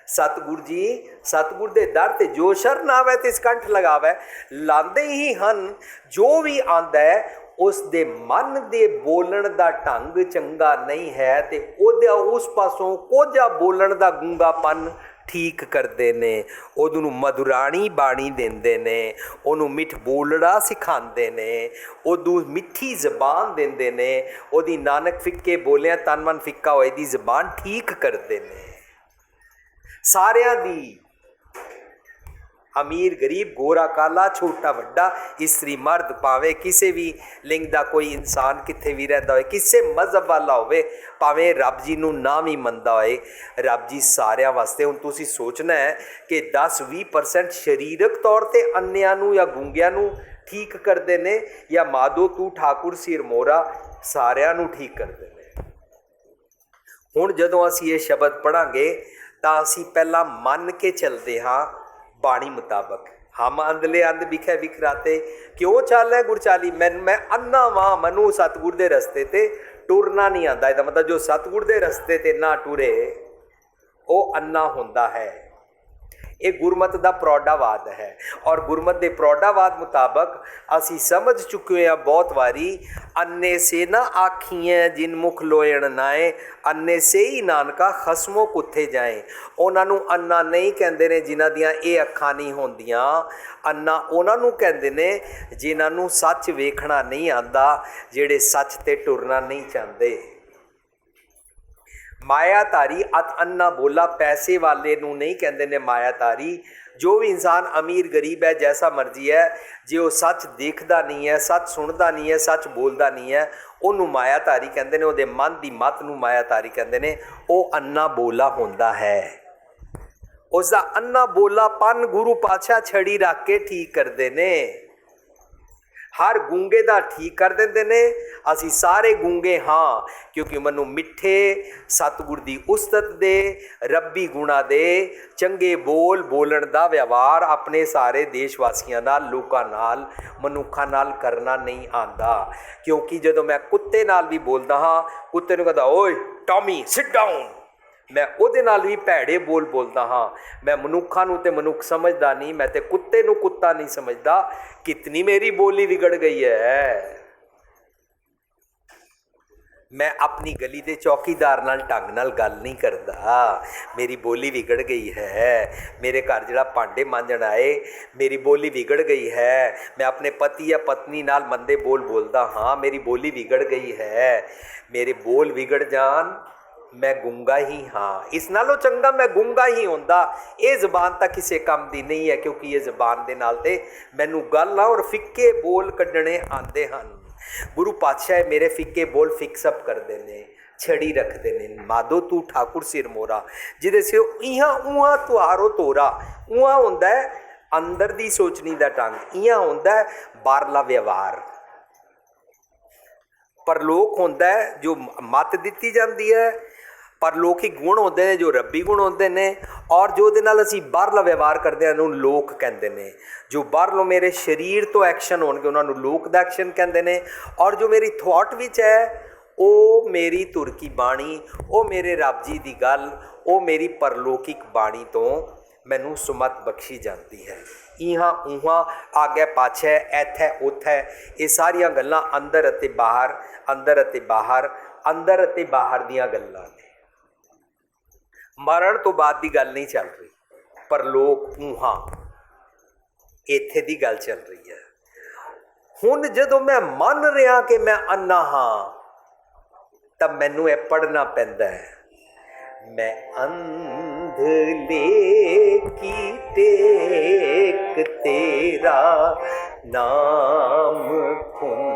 ਸਤਿਗੁਰ ਜੀ ਸਤਿਗੁਰ ਦੇ ਦਰ ਤੇ ਜੋ ਸ਼ਰਨ ਆਵੇ ਤਿਸ ਕੰਠ ਲਗਾਵੇ, ਲਾਂਦੇ ਹੀ ਹਨ। ਜੋ ਵੀ ਆਂਦਾ ਹੈ ਉਸ ਦੇ ਮਨ ਦੇ ਬੋਲਣ ਦਾ ਢੰਗ ਚੰਗਾ ਨਹੀਂ ਹੈ ਤੇ ਉਹਦਾ ਉਸ ਪਾਸੋਂ ਕੋਝਾ ਬੋਲਣ ਦਾ ਗੂੰਗਾਪਨ ਠੀਕ ਕਰਦੇ ਨੇ। ਉਹਨੂੰ ਮਧੁਰਾਣੀ ਬਾਣੀ ਦਿੰਦੇ ਨੇ, ਉਹਨੂੰ ਮਿੱਠ ਬੋਲੜਾ ਸਿਖਾਉਂਦੇ ਨੇ, ਉਹਨੂੰ ਮਿੱਠੀ ਜ਼ਬਾਨ ਦਿੰਦੇ ਨੇ। ਉਹਦੀ ਨਾਨਕ ਫਿੱਕੇ ਬੋਲਿਆ ਤਨ ਮਨ ਫਿੱਕਾ ਹੋਏ ਦੀ ਜ਼ਬਾਨ ਠੀਕ ਕਰਦੇ ਨੇ। ਸਾਰਿਆਂ ਦੀ, ਅਮੀਰ ਗਰੀਬ, ਗੋਰਾ ਕਾਲਾ, ਛੋਟਾ ਵੱਡਾ, ਇਸਤਰੀ ਮਰਦ, ਭਾਵੇਂ ਕਿਸੇ ਵੀ ਲਿੰਗ ਦਾ ਕੋਈ ਇਨਸਾਨ ਕਿੱਥੇ ਵੀ ਰਹਿੰਦਾ ਹੋਏ, ਕਿਸੇ ਮਜ਼ਹਬ ਵਾਲਾ ਹੋਵੇ, ਭਾਵੇਂ ਰੱਬ ਜੀ ਨੂੰ ਨਾ ਵੀ ਮੰਨਦਾ ਹੋਏ, ਰੱਬ ਜੀ ਸਾਰਿਆਂ ਵਾਸਤੇ। ਹੁਣ ਤੁਸੀਂ ਸੋਚਣਾ ਹੈ ਕਿ 10-20% ਸਰੀਰਕ ਤੌਰ 'ਤੇ ਅੰਨਿਆਂ ਨੂੰ ਜਾਂ ਗੂੰਗਿਆਂ ਨੂੰ ਠੀਕ ਕਰਦੇ ਨੇ ਜਾਂ ਮਾਧੋ ਤੂੰ ਠਾਕੁਰ ਸਿਰ ਮੋਰਾ ਸਾਰਿਆਂ ਨੂੰ ਠੀਕ ਕਰਦੇ ਨੇ। ਹੁਣ ਜਦੋਂ ਅਸੀਂ ਇਹ ਸ਼ਬਦ ਪੜ੍ਹਾਂਗੇ ਤਾਂ ਅਸੀਂ ਪਹਿਲਾਂ ਮੰਨ ਕੇ ਚੱਲਦੇ ਹਾਂ ਬਾਣੀ ਮੁਤਾਬਕ। ਹਮ ਅੰਧਲੇ ਅੰਧ ਵਿਖੇ ਵਿਖਰਾਤੇ ਕਿਉਂ ਚਾਲੇ ਗੁਰਚਾਲੀ। ਮੈਂ ਅੰਨਾ ਵਾਂ, ਮੈਨੂੰ ਸਤਿਗੁਰ ਦੇ ਰਸਤੇ ਤੇ ਟੁਰਨਾ ਨਹੀਂ ਆਉਂਦਾ। ਇਹਦਾ ਮਤਲਬ ਜੋ ਸਤਿਗੁਰ ਦੇ ਰਸਤੇ ਤੇ ਨਾ ਟੁਰੇ ਉਹ ਅੰਨਾ ਹੁੰਦਾ ਹੈ। ਇਹ ਗੁਰਮਤ ਦਾ ਪ੍ਰੌಢਾਵਾਦ ਹੈ ਔਰ ਗੁਰਮਤ ਦੇ ਪ੍ਰੌಢਾਵਾਦ ਮੁਤਾਬਕ ਅਸੀਂ ਸਮਝ ਚੁੱਕੇ ਹਾਂ ਬਹੁਤ ਵਾਰੀ, ਅੰਨੇ ਸੇ ਨਾ ਆਖੀਆਂ ਜਿਨ ਮੁਖ ਲੋਇਣ ਨਾਏ, ਅੰਨੇ ਸੇ ਹੀ ਨਾਨਕਾ ਖਸਮੋ ਕੁੱਥੇ ਜਾਏ। ਉਹਨਾਂ ਨੂੰ ਅੰਨਾ ਨਹੀਂ ਕਹਿੰਦੇ ਨੇ ਜਿਨ੍ਹਾਂ ਦੀਆਂ ਇਹ ਅੱਖਾਂ ਨਹੀਂ ਹੁੰਦੀਆਂ। ਅੰਨਾ ਉਹਨਾਂ ਨੂੰ ਕਹਿੰਦੇ ਨੇ ਜਿਨ੍ਹਾਂ ਨੂੰ ਸੱਚ ਵੇਖਣਾ ਨਹੀਂ ਆਉਂਦਾ, ਜਿਹੜੇ ਸੱਚ ਤੇ ਟੁਰਨਾ ਨਹੀਂ ਚਾਹੁੰਦੇ। ਮਾਇਆਧਾਰੀ ਅਤ ਅੰਨਾ ਬੋਲਾ, ਪੈਸੇ ਵਾਲੇ ਨੂੰ ਨਹੀਂ ਕਹਿੰਦੇ ਨੇ ਮਾਇਆਧਾਰੀ। ਜੋ ਵੀ ਇਨਸਾਨ ਅਮੀਰ ਗਰੀਬ ਹੈ, ਜੈਸਾ ਮਰਜ਼ੀ ਹੈ, ਜੇ ਉਹ ਸੱਚ ਦੇਖਦਾ ਨਹੀਂ ਹੈ, ਸੱਚ ਸੁਣਦਾ ਨਹੀਂ ਹੈ, ਸੱਚ ਬੋਲਦਾ ਨਹੀਂ ਹੈ, ਉਹਨੂੰ ਮਾਇਆਧਾਰੀ ਕਹਿੰਦੇ ਨੇ। ਉਹਦੇ ਮਨ ਦੀ ਮੱਤ ਨੂੰ ਮਾਇਆਧਾਰੀ ਕਹਿੰਦੇ ਨੇ। ਉਹ ਅੰਨਾ ਬੋਲਾ ਹੁੰਦਾ ਹੈ। ਉਸ ਦਾ ਅੰਨਾ ਬੋਲਾਪਨ ਗੁਰੂ ਪਾਤਸ਼ਾਹ ਛੜੀ ਰੱਖ ਕੇ ਠੀਕ ਕਰਦੇ ਨੇ। ਹਰ ਗੂੰਗੇ ਦਾ ਠੀਕ ਕਰ ਦਿੰਦੇ ਨੇ। ਅਸੀਂ ਸਾਰੇ ਗੂੰਗੇ ਹਾਂ ਕਿਉਂਕਿ ਮੈਨੂੰ ਮਿੱਠੇ ਸਤਿਗੁਰ ਦੀ ਉਸਤਤ ਦੇ, ਰੱਬੀ ਗੁਣਾ ਦੇ, ਚੰਗੇ ਬੋਲ ਬੋਲਣ ਦਾ ਵਿਵਹਾਰ ਆਪਣੇ ਸਾਰੇ ਦੇਸ਼ ਵਾਸੀਆਂ ਨਾਲ, ਲੋਕਾਂ ਨਾਲ, ਮਨੁੱਖਾਂ ਨਾਲ ਕਰਨਾ ਨਹੀਂ ਆਉਂਦਾ। ਕਿਉਂਕਿ ਜਦੋਂ ਮੈਂ ਕੁੱਤੇ ਨਾਲ ਵੀ ਬੋਲਦਾ ਹਾਂ, ਕੁੱਤੇ ਨੂੰ ਕਹਿੰਦਾ ਓਏ ਟੌਮੀ ਸਿਟ ਡਾਊਨ, ਮੈਂ ਉਹਦੇ ਨਾਲ ਵੀ ਭੈੜੇ ਬੋਲ ਬੋਲਦਾ ਹਾਂ। ਮੈਂ ਮਨੁੱਖਾਂ ਨੂੰ ਤੇ ਮਨੁੱਖ ਸਮਝਦਾ ਨਹੀਂ, ਮੈਂ ਤੇ ਕੁੱਤੇ ਨੂੰ ਕੁੱਤਾ ਨਹੀਂ ਸਮਝਦਾ। ਕਿਤਨੀ ਮੇਰੀ ਬੋਲੀ ਵਿਗੜ ਗਈ ਹੈ। ਮੈਂ ਆਪਣੀ ਗਲੀ ਦੇ ਚੌਕੀਦਾਰ ਨਾਲ ਢੰਗ ਨਾਲ ਗੱਲ ਨਹੀਂ ਕਰਦਾ, ਮੇਰੀ ਬੋਲੀ ਵਿਗੜ ਗਈ ਹੈ। ਮੇਰੇ ਘਰ ਜਿਹੜਾ ਭਾਂਡੇ ਮਾਂਜਣ ਆਏ, ਮੇਰੀ ਬੋਲੀ ਵਿਗੜ ਗਈ ਹੈ। ਮੈਂ ਆਪਣੇ ਪਤੀ ਜਾਂ ਪਤਨੀ ਨਾਲ ਮੰਦੇ ਬੋਲ ਬੋਲਦਾ ਹਾਂ, ਮੇਰੀ ਬੋਲੀ ਵਿਗੜ ਗਈ ਹੈ। ਮੇਰੇ ਬੋਲ ਵਿਗੜ ਜਾਣ, ਮੈਂ ਗੂੰਗਾ ਹੀ ਹਾਂ। ਇਸ ਨਾਲੋਂ ਚੰਗਾ ਮੈਂ ਗੂੰਗਾ ਹੀ ਹੁੰਦਾ। ਇਹ ਜ਼ਬਾਨ ਤਾਂ ਕਿਸੇ ਕੰਮ ਦੀ ਨਹੀਂ ਹੈ ਕਿਉਂਕਿ ਇਹ ਜ਼ਬਾਨ ਦੇ ਨਾਲ ਤੇ ਮੈਨੂੰ ਗੱਲਾਂ ਔਰ ਫਿੱਕੇ ਬੋਲ ਕੱਢਣੇ ਆਉਂਦੇ ਹਨ। ਗੁਰੂ ਪਾਤਸ਼ਾਹ ਮੇਰੇ ਫਿੱਕੇ ਬੋਲ ਫਿਕਸ ਅਪ ਕਰਦੇ ਨੇ, ਛੜੀ ਰੱਖਦੇ ਨੇ। ਮਾਧੋ ਤੂੰ ਠਾਕੁਰ ਸਿਰ ਮੋਰਾ, ਜਿਹਦੇ ਸਿਰ ਇਹਾਂ ਉਹਾਂ ਤੁਹਾਰੋ ਤੋਰਾ। ਉਹਾਂ ਹੁੰਦਾ ਅੰਦਰ ਦੀ ਸੋਚਣੀ ਦਾ ਢੰਗ, ਇਹਾਂ ਹੁੰਦਾ ਬਾਹਰਲਾ ਵਿਵਹਾਰ। ਪਰਲੋਕ ਹੁੰਦਾ ਜੋ ਮੱਤ ਦਿੱਤੀ ਜਾਂਦੀ ਹੈ, ਪਰਲੋਕੀ ਗੁਣ ਹੁੰਦੇ ਨੇ ਜੋ ਰੱਬੀ ਗੁਣ ਹੁੰਦੇ ਨੇ, ਔਰ ਜੋ ਉਹਦੇ ਨਾਲ ਅਸੀਂ ਬਾਹਰਲਾ ਵਿਵਹਾਰ ਕਰਦੇ ਹਾਂ ਉਹਨੂੰ ਲੋਕ ਕਹਿੰਦੇ ਨੇ। ਜੋ ਬਾਹਰਲੋਂ ਮੇਰੇ ਸਰੀਰ ਤੋਂ ਐਕਸ਼ਨ ਹੋਣਗੇ ਉਹਨਾਂ ਨੂੰ ਲੋਕ ਦਾ ਐਕਸ਼ਨ ਕਹਿੰਦੇ ਨੇ, ਔਰ ਜੋ ਮੇਰੀ ਥੋਟ ਵਿੱਚ ਹੈ ਉਹ ਮੇਰੀ ਧੁਰ ਕੀ ਬਾਣੀ, ਉਹ ਮੇਰੇ ਰੱਬ ਜੀ ਦੀ ਗੱਲ, ਉਹ ਮੇਰੀ ਪਰਲੋਕਿਕ ਬਾਣੀ ਤੋਂ ਮੈਨੂੰ ਸੁਮਤ ਬਖਸ਼ੀ ਜਾਂਦੀ ਹੈ। ਇਹਾਂ ਉਹਾਂ, ਆਗੇ ਪਾਛੇ, ਇੱਥੇ ਉੱਥੇ, ਇਹ ਸਾਰੀਆਂ ਗੱਲਾਂ ਅੰਦਰ ਅਤੇ ਬਾਹਰ, ਅੰਦਰ ਅਤੇ ਬਾਹਰ, ਅੰਦਰ ਅਤੇ ਬਾਹਰ ਦੀਆਂ ਗੱਲਾਂ ਨੇ। ਮਰਨ ਤੋਂ ਬਾਅਦ ਦੀ ਗੱਲ ਨਹੀਂ ਚੱਲ ਰਹੀ। ਪਰਲੋਕ ਉਹਾਂ, ਇੱਥੇ ਦੀ ਗੱਲ ਚੱਲ ਰਹੀ ਹੈ। ਹੁਣ ਜਦੋਂ ਮੈਂ ਮੰਨ ਰਿਹਾ ਕਿ ਮੈਂ ਅੰਨਾ ਹਾਂ ਤਾਂ ਮੈਨੂੰ ਇਹ ਪੜ੍ਹਨਾ ਪੈਂਦਾ ਹੈ। मैं अंधले की टेक तेरा नाम खुंदकारा,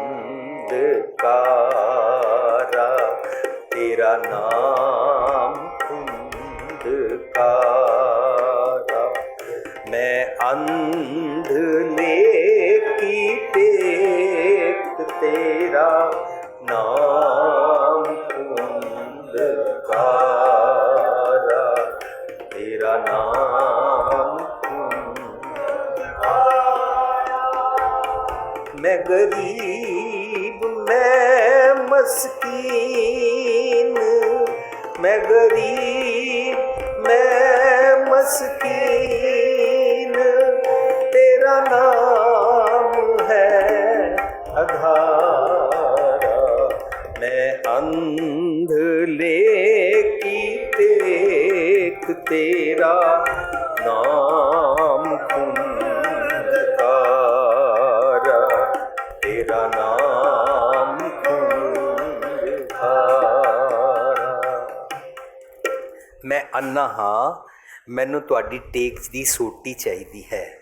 तेरा नाम खुंदकारा। मैं अंधले की टेक तेरा नाम कुंदकारा, तेरा नाम मैं गरीब मैं मस्कीन, मैं गरीब मैं मस्कीन, तेरा नाम है आधारा, मैं अंधले की टेक तेरा नाम कुंदकारा, तेरा नाम कुंदकारा। मैं अन्ना हाँ, मैनू तुहाडी टेक दी सोटी चाहिदी है।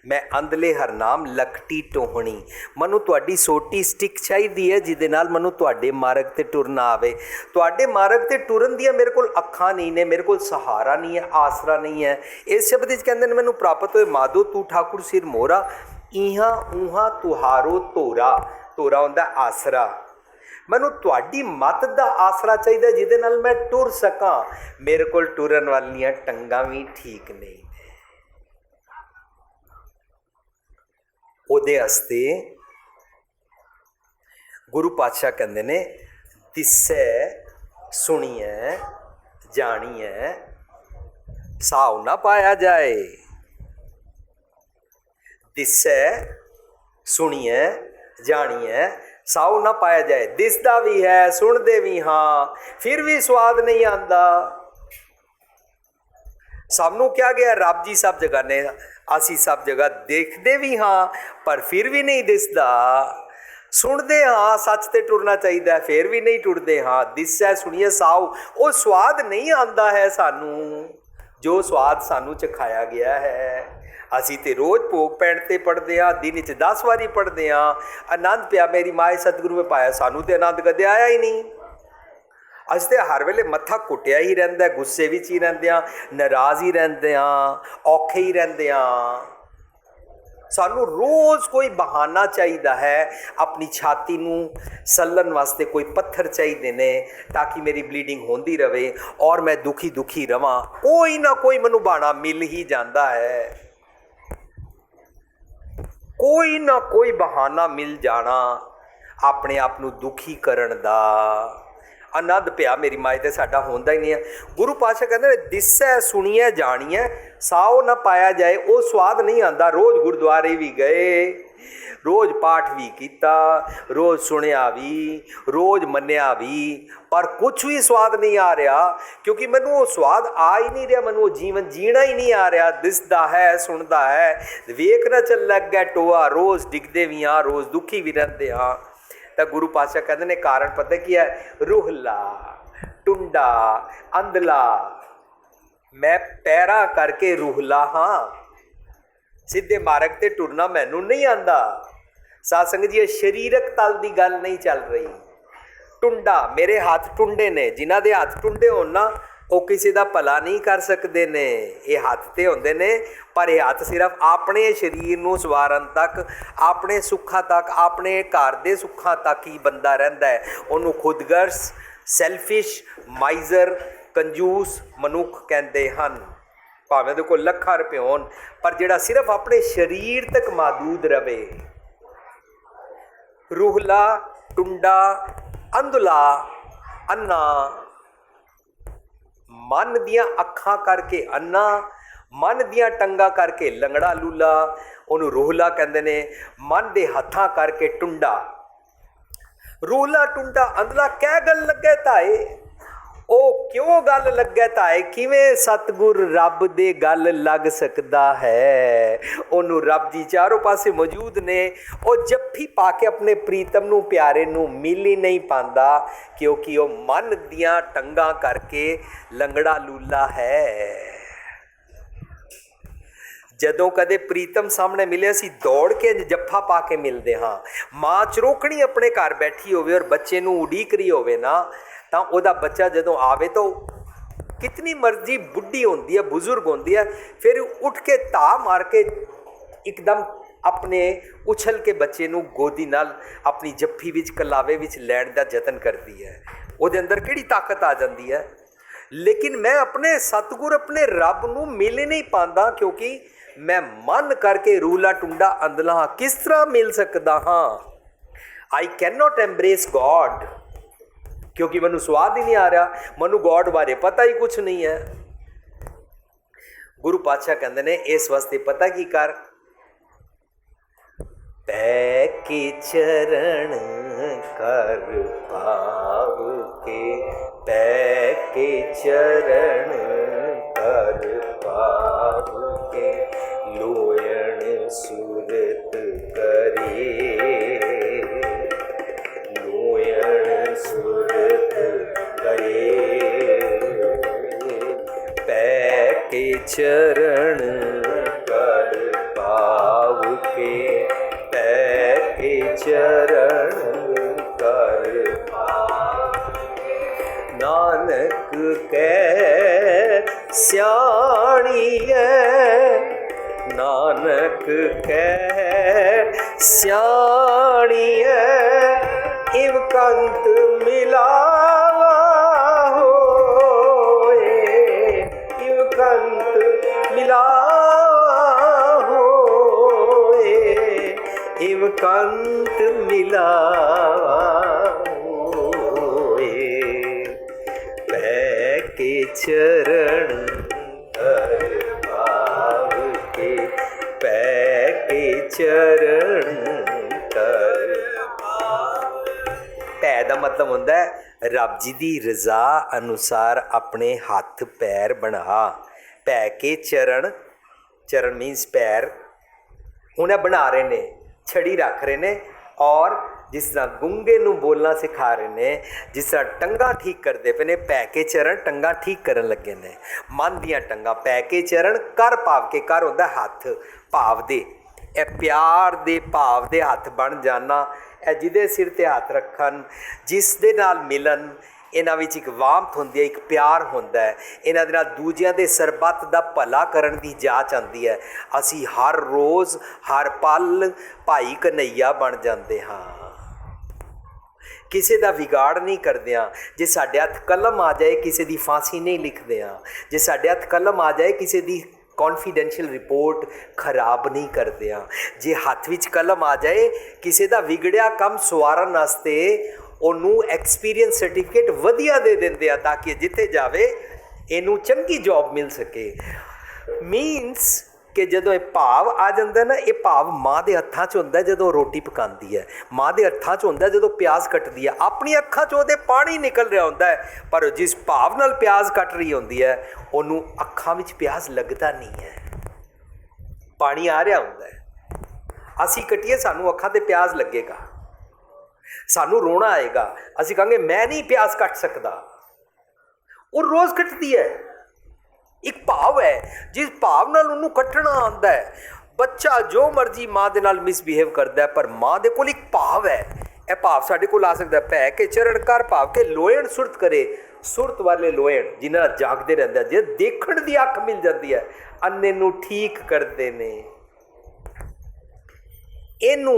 मैं अंधले हरनाम लकटी टोहणी, मनु तुहाडी सोटी स्टिक चाहिदी है जिहदे नाल मनु तुहाडे मार्ग ते टुरना आवे। तुहाडे मार्ग ते टुरन दियां मेरे कोल अखां नहीं ने, मेरे कोल सहारा नहीं है, आसरा नहीं है। इस शब्द विच कहंदे ने मैनू प्राप्त होए माधो तू ठाकुर सिर मोरा, इहां उहां तुहारो तोरा, तोरा हुंदा आसरा। मैनू तुहाडी मत दा आसरा चाहिए जिहदे नाल मैं टुर सकां। मेरे कोल टुरन वालियां टंगां भी ठीक नहीं ने। ਉਹਦੇ ਵਾਸਤੇ गुरु पातशाह कहते ने दिसै सुनिए जानिए साव ना पाया जाए। दिसै सुनिए जानिए साव ना पाया जाए। दिसदा भी है सुनते भी हाँ फिर भी स्वाद नहीं आता। सानू क्या गया रब जी सब जगह ने, असी सब जगह देखते भी हाँ पर फिर भी नहीं दिसदा। सुनते हाँ सच ते टुरना चाहिए फिर भी नहीं टुरते हाँ। दिसै सुनिए साओ वो स्वाद नहीं आता है सानू, जो स्वाद सानू चखाया गया है। असी तो रोज़ भोग पैण ते पढ़ते हाँ, दिन च 10 वारी पढ़ते हाँ। आनंद पिया मेरी माए सतगुरु में पाया, सानू तो आनंद कदे आया ही नहीं। अस तो हर वेले मत्था कुटिया ही रहिंदा, गुस्से विच ही रहिंदे आ, नाराज़ ही रहिंदे आ, औखे ही रहिंदे आ। सानू रोज़ कोई बहाना चाहिए है अपनी छाती नूं सल्लन वास्ते, कोई पत्थर चाहिए ने ताकि मेरी ब्लीडिंग होंदी रहे और मैं दुखी दुखी रवां। कोई ना कोई मैनू बहाना मिल ही जाता है, कोई ना कोई बहाना मिल जाना अपने आप नूं दुखी करन दा। आनंद पिया मेरी माए ते साडा होंदा ही नहीं है। गुरु पातशाह कहते दिसै सुनिए जानिए साओ ना पाया जाए। वो स्वाद नहीं आता। रोज़ गुरुद्वारे भी गए, रोज़ पाठ भी किया, रोज़ सुनिया भी, रोज़ मन्निया भी, पर कुछ भी स्वाद नहीं आ रहा क्योंकि मैनू वो स्वाद आ ही नहीं रहा। मैनू वो जीवन जीना ही नहीं आ रहा। दिसदा है सुनता है वेख ना चल लग गया टोआ, रोज़ डिगदे भी हाँ रोज़ दुखी भी रहते हाँ। तो गुरु पातशाह कहते ने कारण पता की है, रूहला टुंडा अंधला। मैं पैरा करके रूहला हाँ, सीधे मार्ग ते टुरना मैनू नहीं आंदा। साध संगत जी शरीरक तल की गल नहीं चल रही। टुंडा मेरे हाथ टुंडे ने, जिन्हां दे हाथ टुंडे होण ना वो किसी का भला नहीं कर सकते ने। ये हाथ तो होंदे ने पर यह हाथ सिर्फ अपने शरीर नूं सवारन तक, अपने सुखा तक, अपने घर के सुखा तक ही बंदा रहिंदा है। उन्होंने खुदगर्ज सैल्फिश माइजर कंजूस मनुख कहते हैं। भावें उहदे कोल लखां रुपए होण पर जिहड़ा सिर्फ अपने शरीर तक महदूद रहे। रूहला टुंडा अंधला अन्ना, मन दियां अखां करके अन्ना, मन दियां टंगा करके लंगड़ा लूला, उन्होंने रूहला कहते ने। मन दे हत्थां करके टुंडा। रूहला टुंडा अंधला कै गल लगे ताए, ओ क्यों गल लगे ताए, किवें सतगुर रब दे गल लग सकता है। उन्होंने रब जी चारों पासे मौजूद ने, वो जफ्फी पा के अपने प्रीतम नूं प्यारे नूं मिल ही नहीं पाता क्योंकि वो मन दियां टंगा करके लंगड़ा लूला है। जदों कदे प्रीतम सामने मिले असी दौड़ के जफ्फा पा के मिलते हाँ। माँ चरोकणी अपने घर बैठी होवे और बच्चे नूं उड़ीक रही होवे ना, तो वह बच्चा जदों आवे तो कितनी मर्जी बुढ़ी होती है, बुजुर्ग होती है, फिर उठ के धा मार के एकदम अपने उछल के बच्चे नूं गोदी नाल अपनी जफ्फी विच कलावे विच लैण दा यतन करती है। उहदे अंदर किहड़ी ताकत आ जाती है। लेकिन मैं अपने सतगुर अपने रब नूं मिल ही नहीं पांदा, क्योंकि मैं मन करके रूला टुंडा अंदला हाँ। किस तरह मिल सकदा हाँ? I can not embrace God, क्योंकि मैनू स्वाद ही नहीं आ रहा, मैनू गॉड बारे पता ही कुछ नहीं है। गुरु पातशाह कहते ने इस वास्ते पता की कर, पै के चरण कर पाव के, पै के चरण कर पाव के, लोयण सूरत करे, लोयण सूरत करे, पै के चरण कर पाव के, पै के चरण कर पाव के, नानक कै स्याणियै, नानक कै स्याणियै, इव कंत मिलावा होए, इव कंत मिलावा होए, इव कंत मिलावा होए, पै के चरण कर पाव के, पै के चरण कर पाव। पै दा मतलब होंदा है रब जी दी रज़ा अनुसार अपने हथ पैर बना। पै के चरण, चरण मीनस पैर, उन्हें बना रहे ने, छड़ी रख रहे ने, और जिस तरह गूंगे नूं बोलना सिखा रहे ने, जिस तरह टंगा ठीक करते पे ने, पै के चरण टंगा ठीक करन लगे ने, मन दियां टंगा। पै के चरण कर पाव के, कर होंदा हथ भाव दे, ए प्यार दे भाव दे हथ बन जाना, ए जिहदे सिर ते हथ रखन, जिस दे नाल मिलन, इन्हां विच एक वामत होंदी है, एक प्यार होंदा है, इन्हां दे नाल दूजियां दे सरबत दा भला करन दी जाच आंदी है। असी हर रोज़ हर पल भाई कन्हैया बन जाते हाँ, किसी का विगाड़ नहीं करते हाँ। जे साडे हथ कलम आ जाए किसी की फांसी नहीं लिखते हाँ, जे साडे हथ कलम आ जाए किसी की कॉन्फिडेंशियल रिपोर्ट खराब नहीं करते हाँ, जे हथ विच कलम आ जाए किसी का विगड़िया काम सवारन वास्ते उन्होंने एक्सपीरियंस सर्टिफिकेट वधिया दे देंगे हैं, ताकि जिथे जावे इनू चंगी जॉब मिल सके। मीनस कि जदों ये भाव आ जाता ना, ये भाव माँ के हत्थों च होंदा जदों रोटी पकाती है, माँ के हत्थों च होंदा जदों प्याज कटती है, अपनी अखां चों ते पानी निकल रहा होंदा है, पर जिस भाव नाल प्याज कट रही होंदी है उन्हों अखां विच प्याज लगता नहीं है, पानी आ रहा होंदा है। असी कटिए सानू अखां ते प्याज लगेगा, सानू रोना आएगा, असी कहांगे मैं नहीं प्याज कट सकता, और रोज़ कटती है। एक भाव है, जिस भाव नाल उन्होंने कटना आंदा है। बच्चा जो मर्जी माँ दे नाल मिसबिहेव करता है, पर माँ दे कोल एक भाव है, यह भाव साढ़े कोल आ सकता है। पै के चरण कर भाव के, लोयण सुरत करे, सुरत वाले लोयण जिन्हां जागते रहंदा है, जे देखण दी अख मिल जाती है, अन्ने नूं ठीक करते ने। इनू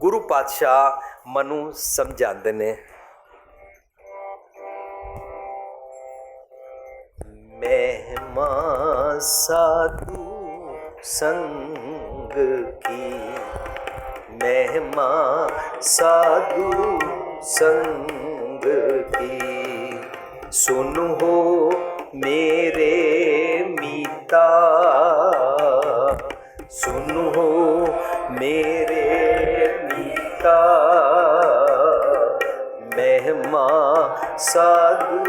गुरु पातशाह मनु समझाते ने। महिमा साधु संग की, महिमा साधु संग की, सुनो हो मेरे मीता, सुनो हो मेरे मीता, महिमा साधु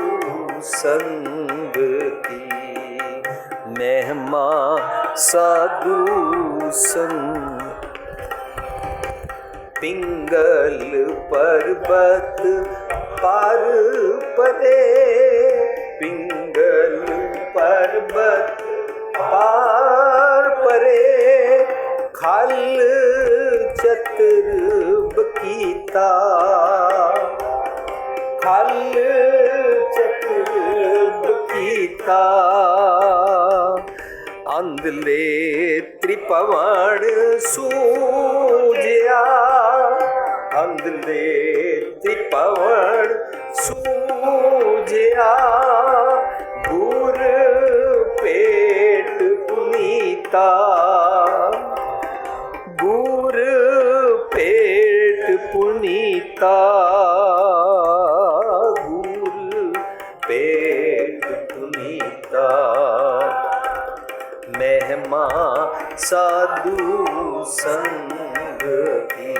संग की, महिमा साधु संग। पिंगल पर्वत पार परे, पिंगल पर्वत पार परे, खल चतुर बकीता, खल चतुर बकीता, पुनीता अंधले त्रिभुवन सूझिया अंधले त्रिभुवन सूझिया गुर पेट पुनीता गुर पेट पुनीता गुर पेट पुनीता महिमा साधु संग की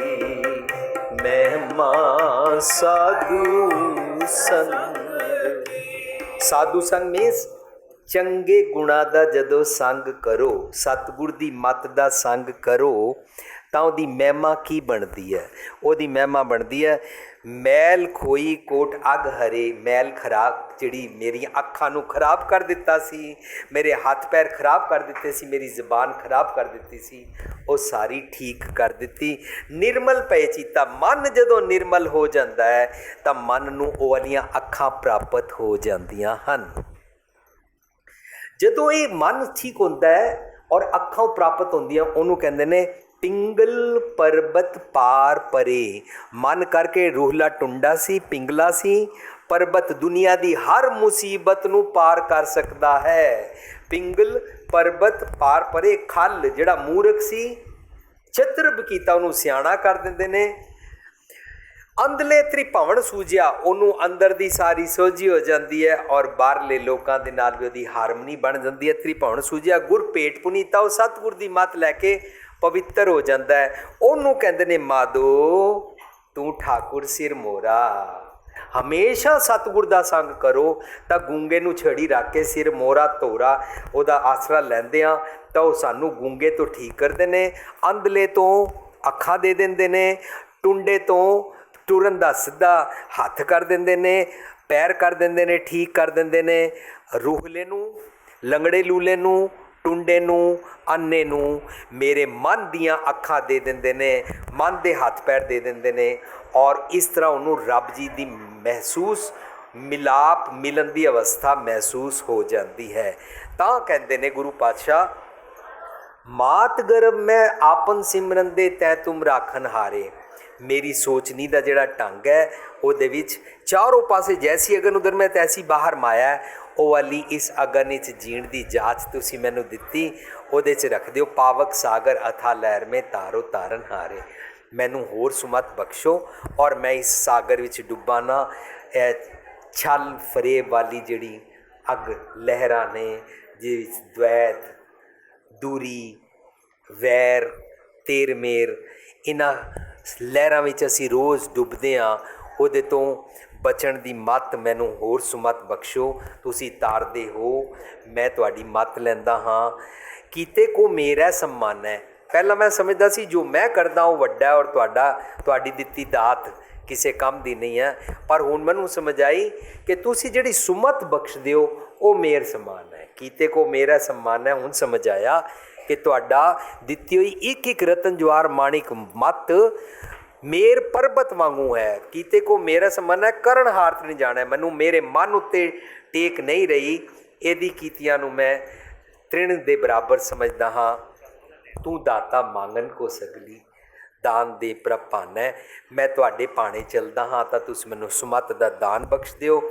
महिमा साधु संग साधु संग मीन्स ਚੰਗੇ ਗੁਣਾਂ ਦਾ ਜਦੋਂ ਸੰਗ ਕਰੋ ਸਤਿਗੁਰ ਦੀ ਮੱਤ ਦਾ ਸੰਗ ਕਰੋ ਤਾਂ ਉਹਦੀ ਮਹਿਮਾ ਕੀ ਬਣਦੀ ਹੈ ਉਹਦੀ ਮਹਿਮਾ ਬਣਦੀ ਹੈ ਮੈਲ ਖੋਈ ਕੋਟ ਅਗ ਹਰੇ ਮੈਲ ਖਰਾਬ ਜਿਹੜੀ ਮੇਰੀਆਂ ਅੱਖਾਂ ਨੂੰ ਖਰਾਬ ਕਰ ਦਿੱਤਾ ਸੀ ਮੇਰੇ ਹੱਥ ਪੈਰ ਖਰਾਬ ਕਰ ਦਿੱਤੇ ਸੀ ਮੇਰੀ ਜ਼ਬਾਨ ਖਰਾਬ ਕਰ ਦਿੱਤੀ ਸੀ ਉਹ ਸਾਰੀ ਠੀਕ ਕਰ ਦਿੱਤੀ ਨਿਰਮਲ ਪਏ ਚੀਤਾ ਮਨ ਜਦੋਂ ਨਿਰਮਲ ਹੋ ਜਾਂਦਾ ਹੈ ਤਾਂ ਮਨ ਨੂੰ ਉਹ ਵਾਲੀਆਂ ਅੱਖਾਂ ਪ੍ਰਾਪਤ ਹੋ ਜਾਂਦੀਆਂ ਹਨ ਜਦੋਂ ਇਹ ਮਨ ਠੀਕ ਹੁੰਦਾ ਹੈ ਔਰ ਅੱਖਾਂ ਪ੍ਰਾਪਤ ਹੁੰਦੀਆਂ ਉਹਨੂੰ ਕਹਿੰਦੇ ਨੇ ਪਿੰਗਲ ਪਰਬਤ ਪਾਰ ਪਰੇ ਮਨ ਕਰਕੇ ਰੂਹਲਾ ਟੁੰਡਾ ਸੀ ਪਿੰਗਲਾ ਸੀ ਪਰਬਤ ਦੁਨੀਆ ਦੀ ਹਰ ਮੁਸੀਬਤ ਨੂੰ ਪਾਰ ਕਰ ਸਕਦਾ ਹੈ ਪਿੰਗਲ ਪਰਬਤ ਪਾਰ ਪਰੇ ਖਲ ਜਿਹੜਾ ਮੂਰਖ ਸੀ ਚਤੁਰਬ ਕੀਤਾ ਉਹਨੂੰ ਸਿਆਣਾ ਕਰ ਦਿੰਦੇ ਨੇ ਅੰਧਲੇ ਤ੍ਰਿਭੁਵਨ ਸੂਝਿਆ ਉਹਨੂੰ ਅੰਦਰ ਦੀ ਸਾਰੀ ਸੋਝੀ ਹੋ ਜਾਂਦੀ ਹੈ ਔਰ ਬਾਹਰਲੇ ਲੋਕਾਂ ਦੇ ਨਾਲ ਵੀ ਉਹਦੀ ਹਾਰਮਨੀ ਬਣ ਜਾਂਦੀ ਹੈ ਤ੍ਰਿਭੁਵਨ ਸੂਝਿਆ ਗੁਰ ਭੇਟ ਪੁਨੀਤਾ ਉਹ ਸਤਿਗੁਰ ਦੀ ਮੱਤ ਲੈ ਕੇ ਪਵਿੱਤਰ ਹੋ ਜਾਂਦਾ ਹੈ ਉਹਨੂੰ ਕਹਿੰਦੇ ਨੇ ਮਾਧੋ ਤੂੰ ਠਾਕੁਰ ਸਿਰ ਮੋਰਾ ਹਮੇਸ਼ਾ ਸਤਿਗੁਰ ਦਾ ਸੰਗ ਕਰੋ ਤਾਂ ਗੂੰਗੇ ਨੂੰ ਛੜੀ ਰੱਖ ਕੇ ਸਿਰ ਮੋਰਾ ਧੋਰਾ ਉਹਦਾ ਆਸਰਾ ਲੈਂਦੇ ਆ ਤਾਂ ਉਹ ਸਾਨੂੰ ਗੂੰਗੇ ਤੋਂ ਠੀਕ ਕਰਦੇ ਨੇ ਅੰਧਲੇ ਤੋਂ ਅੱਖਾਂ ਦੇ ਦਿੰਦੇ ਨੇ ਟੁੰਡੇ ਤੋਂ ਟੁਰਨ ਦਾ ਸਿੱਧਾ ਹੱਥ ਕਰ ਦਿੰਦੇ ਨੇ ਪੈਰ ਕਰ ਦਿੰਦੇ ਨੇ ਠੀਕ ਕਰ ਦਿੰਦੇ ਨੇ ਰੂਹਲੇ ਨੂੰ ਲੰਗੜੇ ਲੂਲੇ ਨੂੰ ਟੁੰਡੇ ਨੂੰ ਅੰਨੇ ਨੂੰ ਮੇਰੇ ਮਨ ਦੀਆਂ ਅੱਖਾਂ ਦੇ ਦਿੰਦੇ ਨੇ ਮਨ ਦੇ ਹੱਥ ਪੈਰ ਦੇ ਦਿੰਦੇ ਨੇ ਔਰ ਇਸ ਤਰ੍ਹਾਂ ਉਹਨੂੰ ਰੱਬ ਜੀ ਦੀ ਮਹਿਸੂਸ ਮਿਲਾਪ ਮਿਲਣ ਦੀ ਅਵਸਥਾ ਮਹਿਸੂਸ ਹੋ ਜਾਂਦੀ ਹੈ ਤਾਂ ਕਹਿੰਦੇ ਨੇ ਗੁਰੂ ਪਾਤਸ਼ਾਹ ਮਾਤ ਗਰਭ ਮੈਂ ਆਪਨ ਸਿਮਰਨ ਦੇ ਤੈ ਤੁਮ ਰਾਖਨ ਹਾਰੇ ਮੇਰੀ ਸੋਚਣੀ ਦਾ ਜਿਹੜਾ ਢੰਗ ਹੈ ਉਹਦੇ ਵਿੱਚ ਚਾਰੋਂ ਪਾਸੇ ਜੈਸੀ ਅਗਨ ਉਧਰ ਮੈਂ ਤੈਸੀ ਬਾਹਰ ਮਾਇਆ ਉਹ ਵਾਲੀ ਇਸ ਅਗਨ ਵਿੱਚ ਜੀਣ ਦੀ ਜਾਂਚ ਤੁਸੀਂ ਮੈਨੂੰ ਦਿੱਤੀ ਉਹਦੇ 'ਚ ਰੱਖ ਦਿਓ ਪਾਵਕ ਸਾਗਰ ਅਥਾ ਲਹਿਰ ਮੇ ਤਾਰੋ ਤਾਰਨ ਹਾਰੇ ਮੈਨੂੰ ਹੋਰ ਸੁਮਤ ਬਖਸ਼ੋ ਔਰ ਮੈਂ ਇਸ ਸਾਗਰ ਵਿੱਚ ਡੁੱਬਾ ਨਾ ਇਹ ਛਲ ਫਰੇਬ ਵਾਲੀ ਜਿਹੜੀ ਅੱਗ ਲਹਿਰਾਂ ਨੇ ਜਿਹਦੇ ਵਿੱਚ ਦ્વੈਤ ਦੂਰੀ ਵੈਰ ਤੇਰ ਮੇਰ ਇਹਨਾਂ ਲਹਿਰਾਂ ਵਿੱਚ ਅਸੀਂ ਰੋਜ਼ ਡੁੱਬਦੇ ਹਾਂ ਉਹਦੇ ਤੋਂ ਬਚਣ ਦੀ ਮੱਤ ਮੈਨੂੰ ਹੋਰ ਸੁਮਤ ਬਖਸ਼ੋ ਤੁਸੀਂ ਤਾਰਦੇ ਹੋ ਮੈਂ ਤੁਹਾਡੀ ਮੱਤ ਲੈਂਦਾ ਹਾਂ ਕੀਤੇ ਕੋ ਮੇਰਾ ਸਨਮਾਨ ਹੈ ਪਹਿਲਾਂ ਮੈਂ ਸਮਝਦਾ ਸੀ ਜੋ ਮੈਂ ਕਰਦਾ ਉਹ ਵੱਡਾ ਔਰ ਤੁਹਾਡੀ ਦਿੱਤੀ ਦਾਤ ਕਿਸੇ ਕੰਮ ਦੀ ਨਹੀਂ ਹੈ ਪਰ ਹੁਣ ਮੈਨੂੰ ਸਮਝ ਆਈ ਕਿ ਤੁਸੀਂ ਜਿਹੜੀ ਸੁਮਤ ਬਖਸ਼ਦੇ ਹੋ ਉਹ ਮੇਰ ਸਮਾਨ ਹੈ ਕੀਤੇ ਕੋ ਮੇਰਾ ਸਨਮਾਨ ਹੈ ਹੁਣ ਸਮਝ ਆਇਆ ਕਿ ਤੁਹਾਡਾ ਦਿੱਤੀ ਹੋਈ ਇੱਕ ਇੱਕ ਰਤਨ ਜਵਾਰ ਮਾਣਿਕ ਮੱਤ ਮੇਰ ਪਰਬਤ ਵਾਂਗੂ ਹੈ ਕੀਤੇ ਕੋ ਮੇਰਾ ਸਨਮਾਨ ਹੈ ਕਰਨ ਹਾਰਤ ਨਹੀਂ ਜਾਣਾ ਮੈਨੂੰ ਮੇਰੇ ਮਨ ਉੱਤੇ ਟੇਕ ਨਹੀਂ ਰਹੀ ਇਹਦੀ ਕੀਤੀਆਂ ਨੂੰ ਮੈਂ ਤ੍ਰਿਣ ਦੇ ਬਰਾਬਰ ਸਮਝਦਾ ਹਾਂ ਤੂੰ ਦਾਤਾ ਮੰਗਣ ਕੋ ਸਗਲੀ ਦਾਨ ਦੇ ਪ੍ਰਭਾਨ ਹੈ ਮੈਂ ਤੁਹਾਡੇ ਭਾਣੇ ਚੱਲਦਾ ਹਾਂ ਤਾਂ ਤੁਸੀਂ ਮੈਨੂੰ ਸੁਮਤ ਦਾ ਦਾਨ ਬਖਸ਼ ਦਿਓ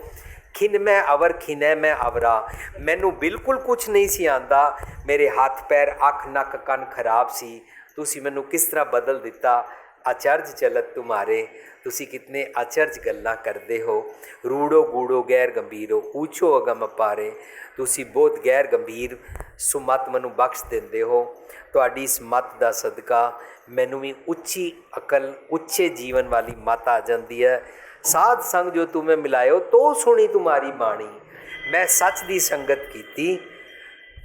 ਖਿਨ ਮੈਂ ਅਵਰ ਖਿਨੈ ਮੈਂ ਅਵਰਾ ਮੈਨੂੰ ਬਿਲਕੁਲ ਕੁਛ ਨਹੀਂ ਸੀ ਆਉਂਦਾ ਮੇਰੇ ਹੱਥ ਪੈਰ ਅੱਖ ਨੱਕ ਕੰਨ ਖਰਾਬ ਸੀ ਤੁਸੀਂ ਮੈਨੂੰ ਕਿਸ ਤਰ੍ਹਾਂ ਬਦਲ ਦਿੱਤਾ ਅਚਰਜ ਚਲਤ ਤੁਮਾਰੇ ਤੁਸੀਂ ਕਿਤਨੇ ਅਚਰਜ ਗੱਲਾਂ ਕਰਦੇ ਹੋ ਰੂੜੋ ਗੂੜੋ ਗੈਰ ਗੰਭੀਰੋ ਊਚੋ ਅਗਮ ਪਾਰੇ ਤੁਸੀਂ ਬਹੁਤ ਗੈਰ ਗੰਭੀਰ ਸੁਮਤ ਮੈਨੂੰ ਬਖਸ਼ ਦਿੰਦੇ ਹੋ ਤੁਹਾਡੀ ਇਸ ਮੱਤ ਦਾ ਸਦਕਾ ਮੈਨੂੰ ਵੀ ਉੱਚੀ ਅਕਲ ਉੱਚੇ ਜੀਵਨ ਵਾਲੀ ਮੱਤ ਆ ਜਾਂਦੀ ਹੈ ਸਾਧ ਸੰਗ ਜੋ ਤੁਮੇ ਮਿਲਾਇਓ ਤੋ ਸੁਣੀ ਤੁਮਾਰੀ ਬਾਣੀ ਮੈਂ ਸੱਚ ਦੀ ਸੰਗਤ ਕੀਤੀ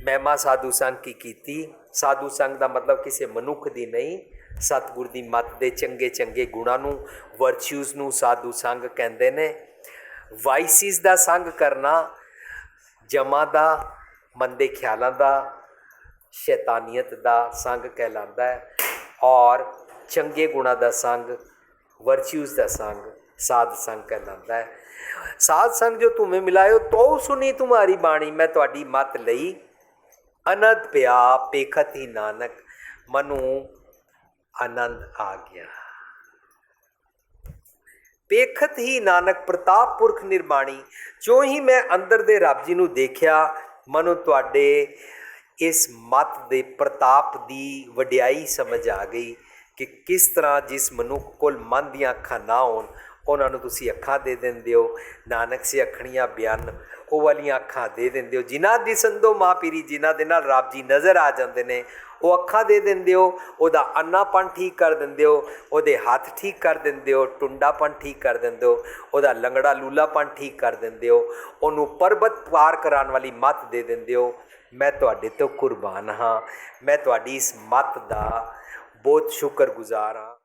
ਮਹਿਮਾ ਸਾਧੂ ਸੰਗ ਕੀ ਕੀਤੀ ਸਾਧੂ ਸੰਗ ਦਾ ਮਤਲਬ ਕਿਸੇ ਮਨੁੱਖ ਦੀ ਨਹੀਂ ਸਤਿਗੁਰ ਦੀ ਮੱਤ ਦੇ ਚੰਗੇ ਚੰਗੇ ਗੁਣਾਂ ਨੂੰ ਵਰਚੂਜ਼ ਨੂੰ ਸਾਧੂ ਸੰਗ ਕਹਿੰਦੇ ਨੇ ਵਾਈਸਿਸ ਦਾ ਸੰਗ ਕਰਨਾ ਜਮਾਂ ਦਾ ਮੰਦੇ ਖਿਆਲਾਂ ਦਾ ਸ਼ੈਤਾਨੀਅਤ ਦਾ ਸੰਗ ਕਹਿਲਾਂਦਾ ਹੈ ਔਰ ਚੰਗੇ ਗੁਣਾਂ ਦਾ ਸੰਗ ਵਰਚੂਜ਼ ਦਾ ਸੰਗ साध संग कहलाता है। साध संग जो तुम्हें मिलायो तो सुनी तुम्हारी बाणी, मैं तुहाडी मत लई आनंद पिया पेखत ही नानक, मनु आनंद आ गया। पेखत ही नानक प्रताप पुरख निर्माणी, जो ही मैं अंदर दे रब जी नूं देखिया, मनु तुहाडे इस मत दे प्रताप दी वडियाई समझ आ गई कि किस तरह जिस मनुख कोल मन ਦੀਆਂ ਅੱਖਾਂ ना होण ਉਹਨਾਂ ਨੂੰ ਤੁਸੀਂ ਅੱਖਾਂ ਦੇ ਦਿੰਦੇ ਹੋ। ਨਾਨਕ ਸੇ ਅੱਖਣੀਆਂ ਬਿਆਨ, ਉਹ ਵਾਲੀਆਂ ਅੱਖਾਂ ਦੇ ਦਿੰਦੇ ਹੋ। ਜਿਨ੍ਹਾਂ ਦੀ ਸੰਦੋ ਮਾਂ ਪੀਰੀ, ਜਿਨ੍ਹਾਂ ਦੇ ਨਾਲ ਰੱਬ ਜੀ ਨਜ਼ਰ ਆ ਜਾਂਦੇ ਨੇ, ਉਹ ਅੱਖਾਂ ਦੇ ਦਿੰਦੇ ਹੋ। ਉਹਦਾ ਅੰਨਾਪਣ ਠੀਕ ਕਰ ਦਿੰਦੇ ਹੋ, ਉਹਦੇ ਹੱਥ ਠੀਕ ਕਰ ਦਿੰਦੇ ਹੋ, ਟੁੰਡਾਪਣ ਠੀਕ ਕਰ ਦਿੰਦੇ ਹੋ, ਉਹਦਾ ਲੰਗੜਾ ਲੂਲਾਪਣ ਠੀਕ ਕਰ ਦਿੰਦੇ ਹੋ, ਉਹਨੂੰ ਪਰਬਤ ਪਾਰ ਕਰਾਉਣ ਵਾਲੀ ਮੱਤ ਦੇ ਦਿੰਦੇ ਹੋ। ਮੈਂ ਤੁਹਾਡੇ ਤੋਂ ਕੁਰਬਾਨ ਹਾਂ, ਮੈਂ ਤੁਹਾਡੀ ਇਸ ਮੱਤ ਦਾ ਬਹੁਤ ਸ਼ੁਕਰਗੁਜ਼ਾਰ ਹਾਂ।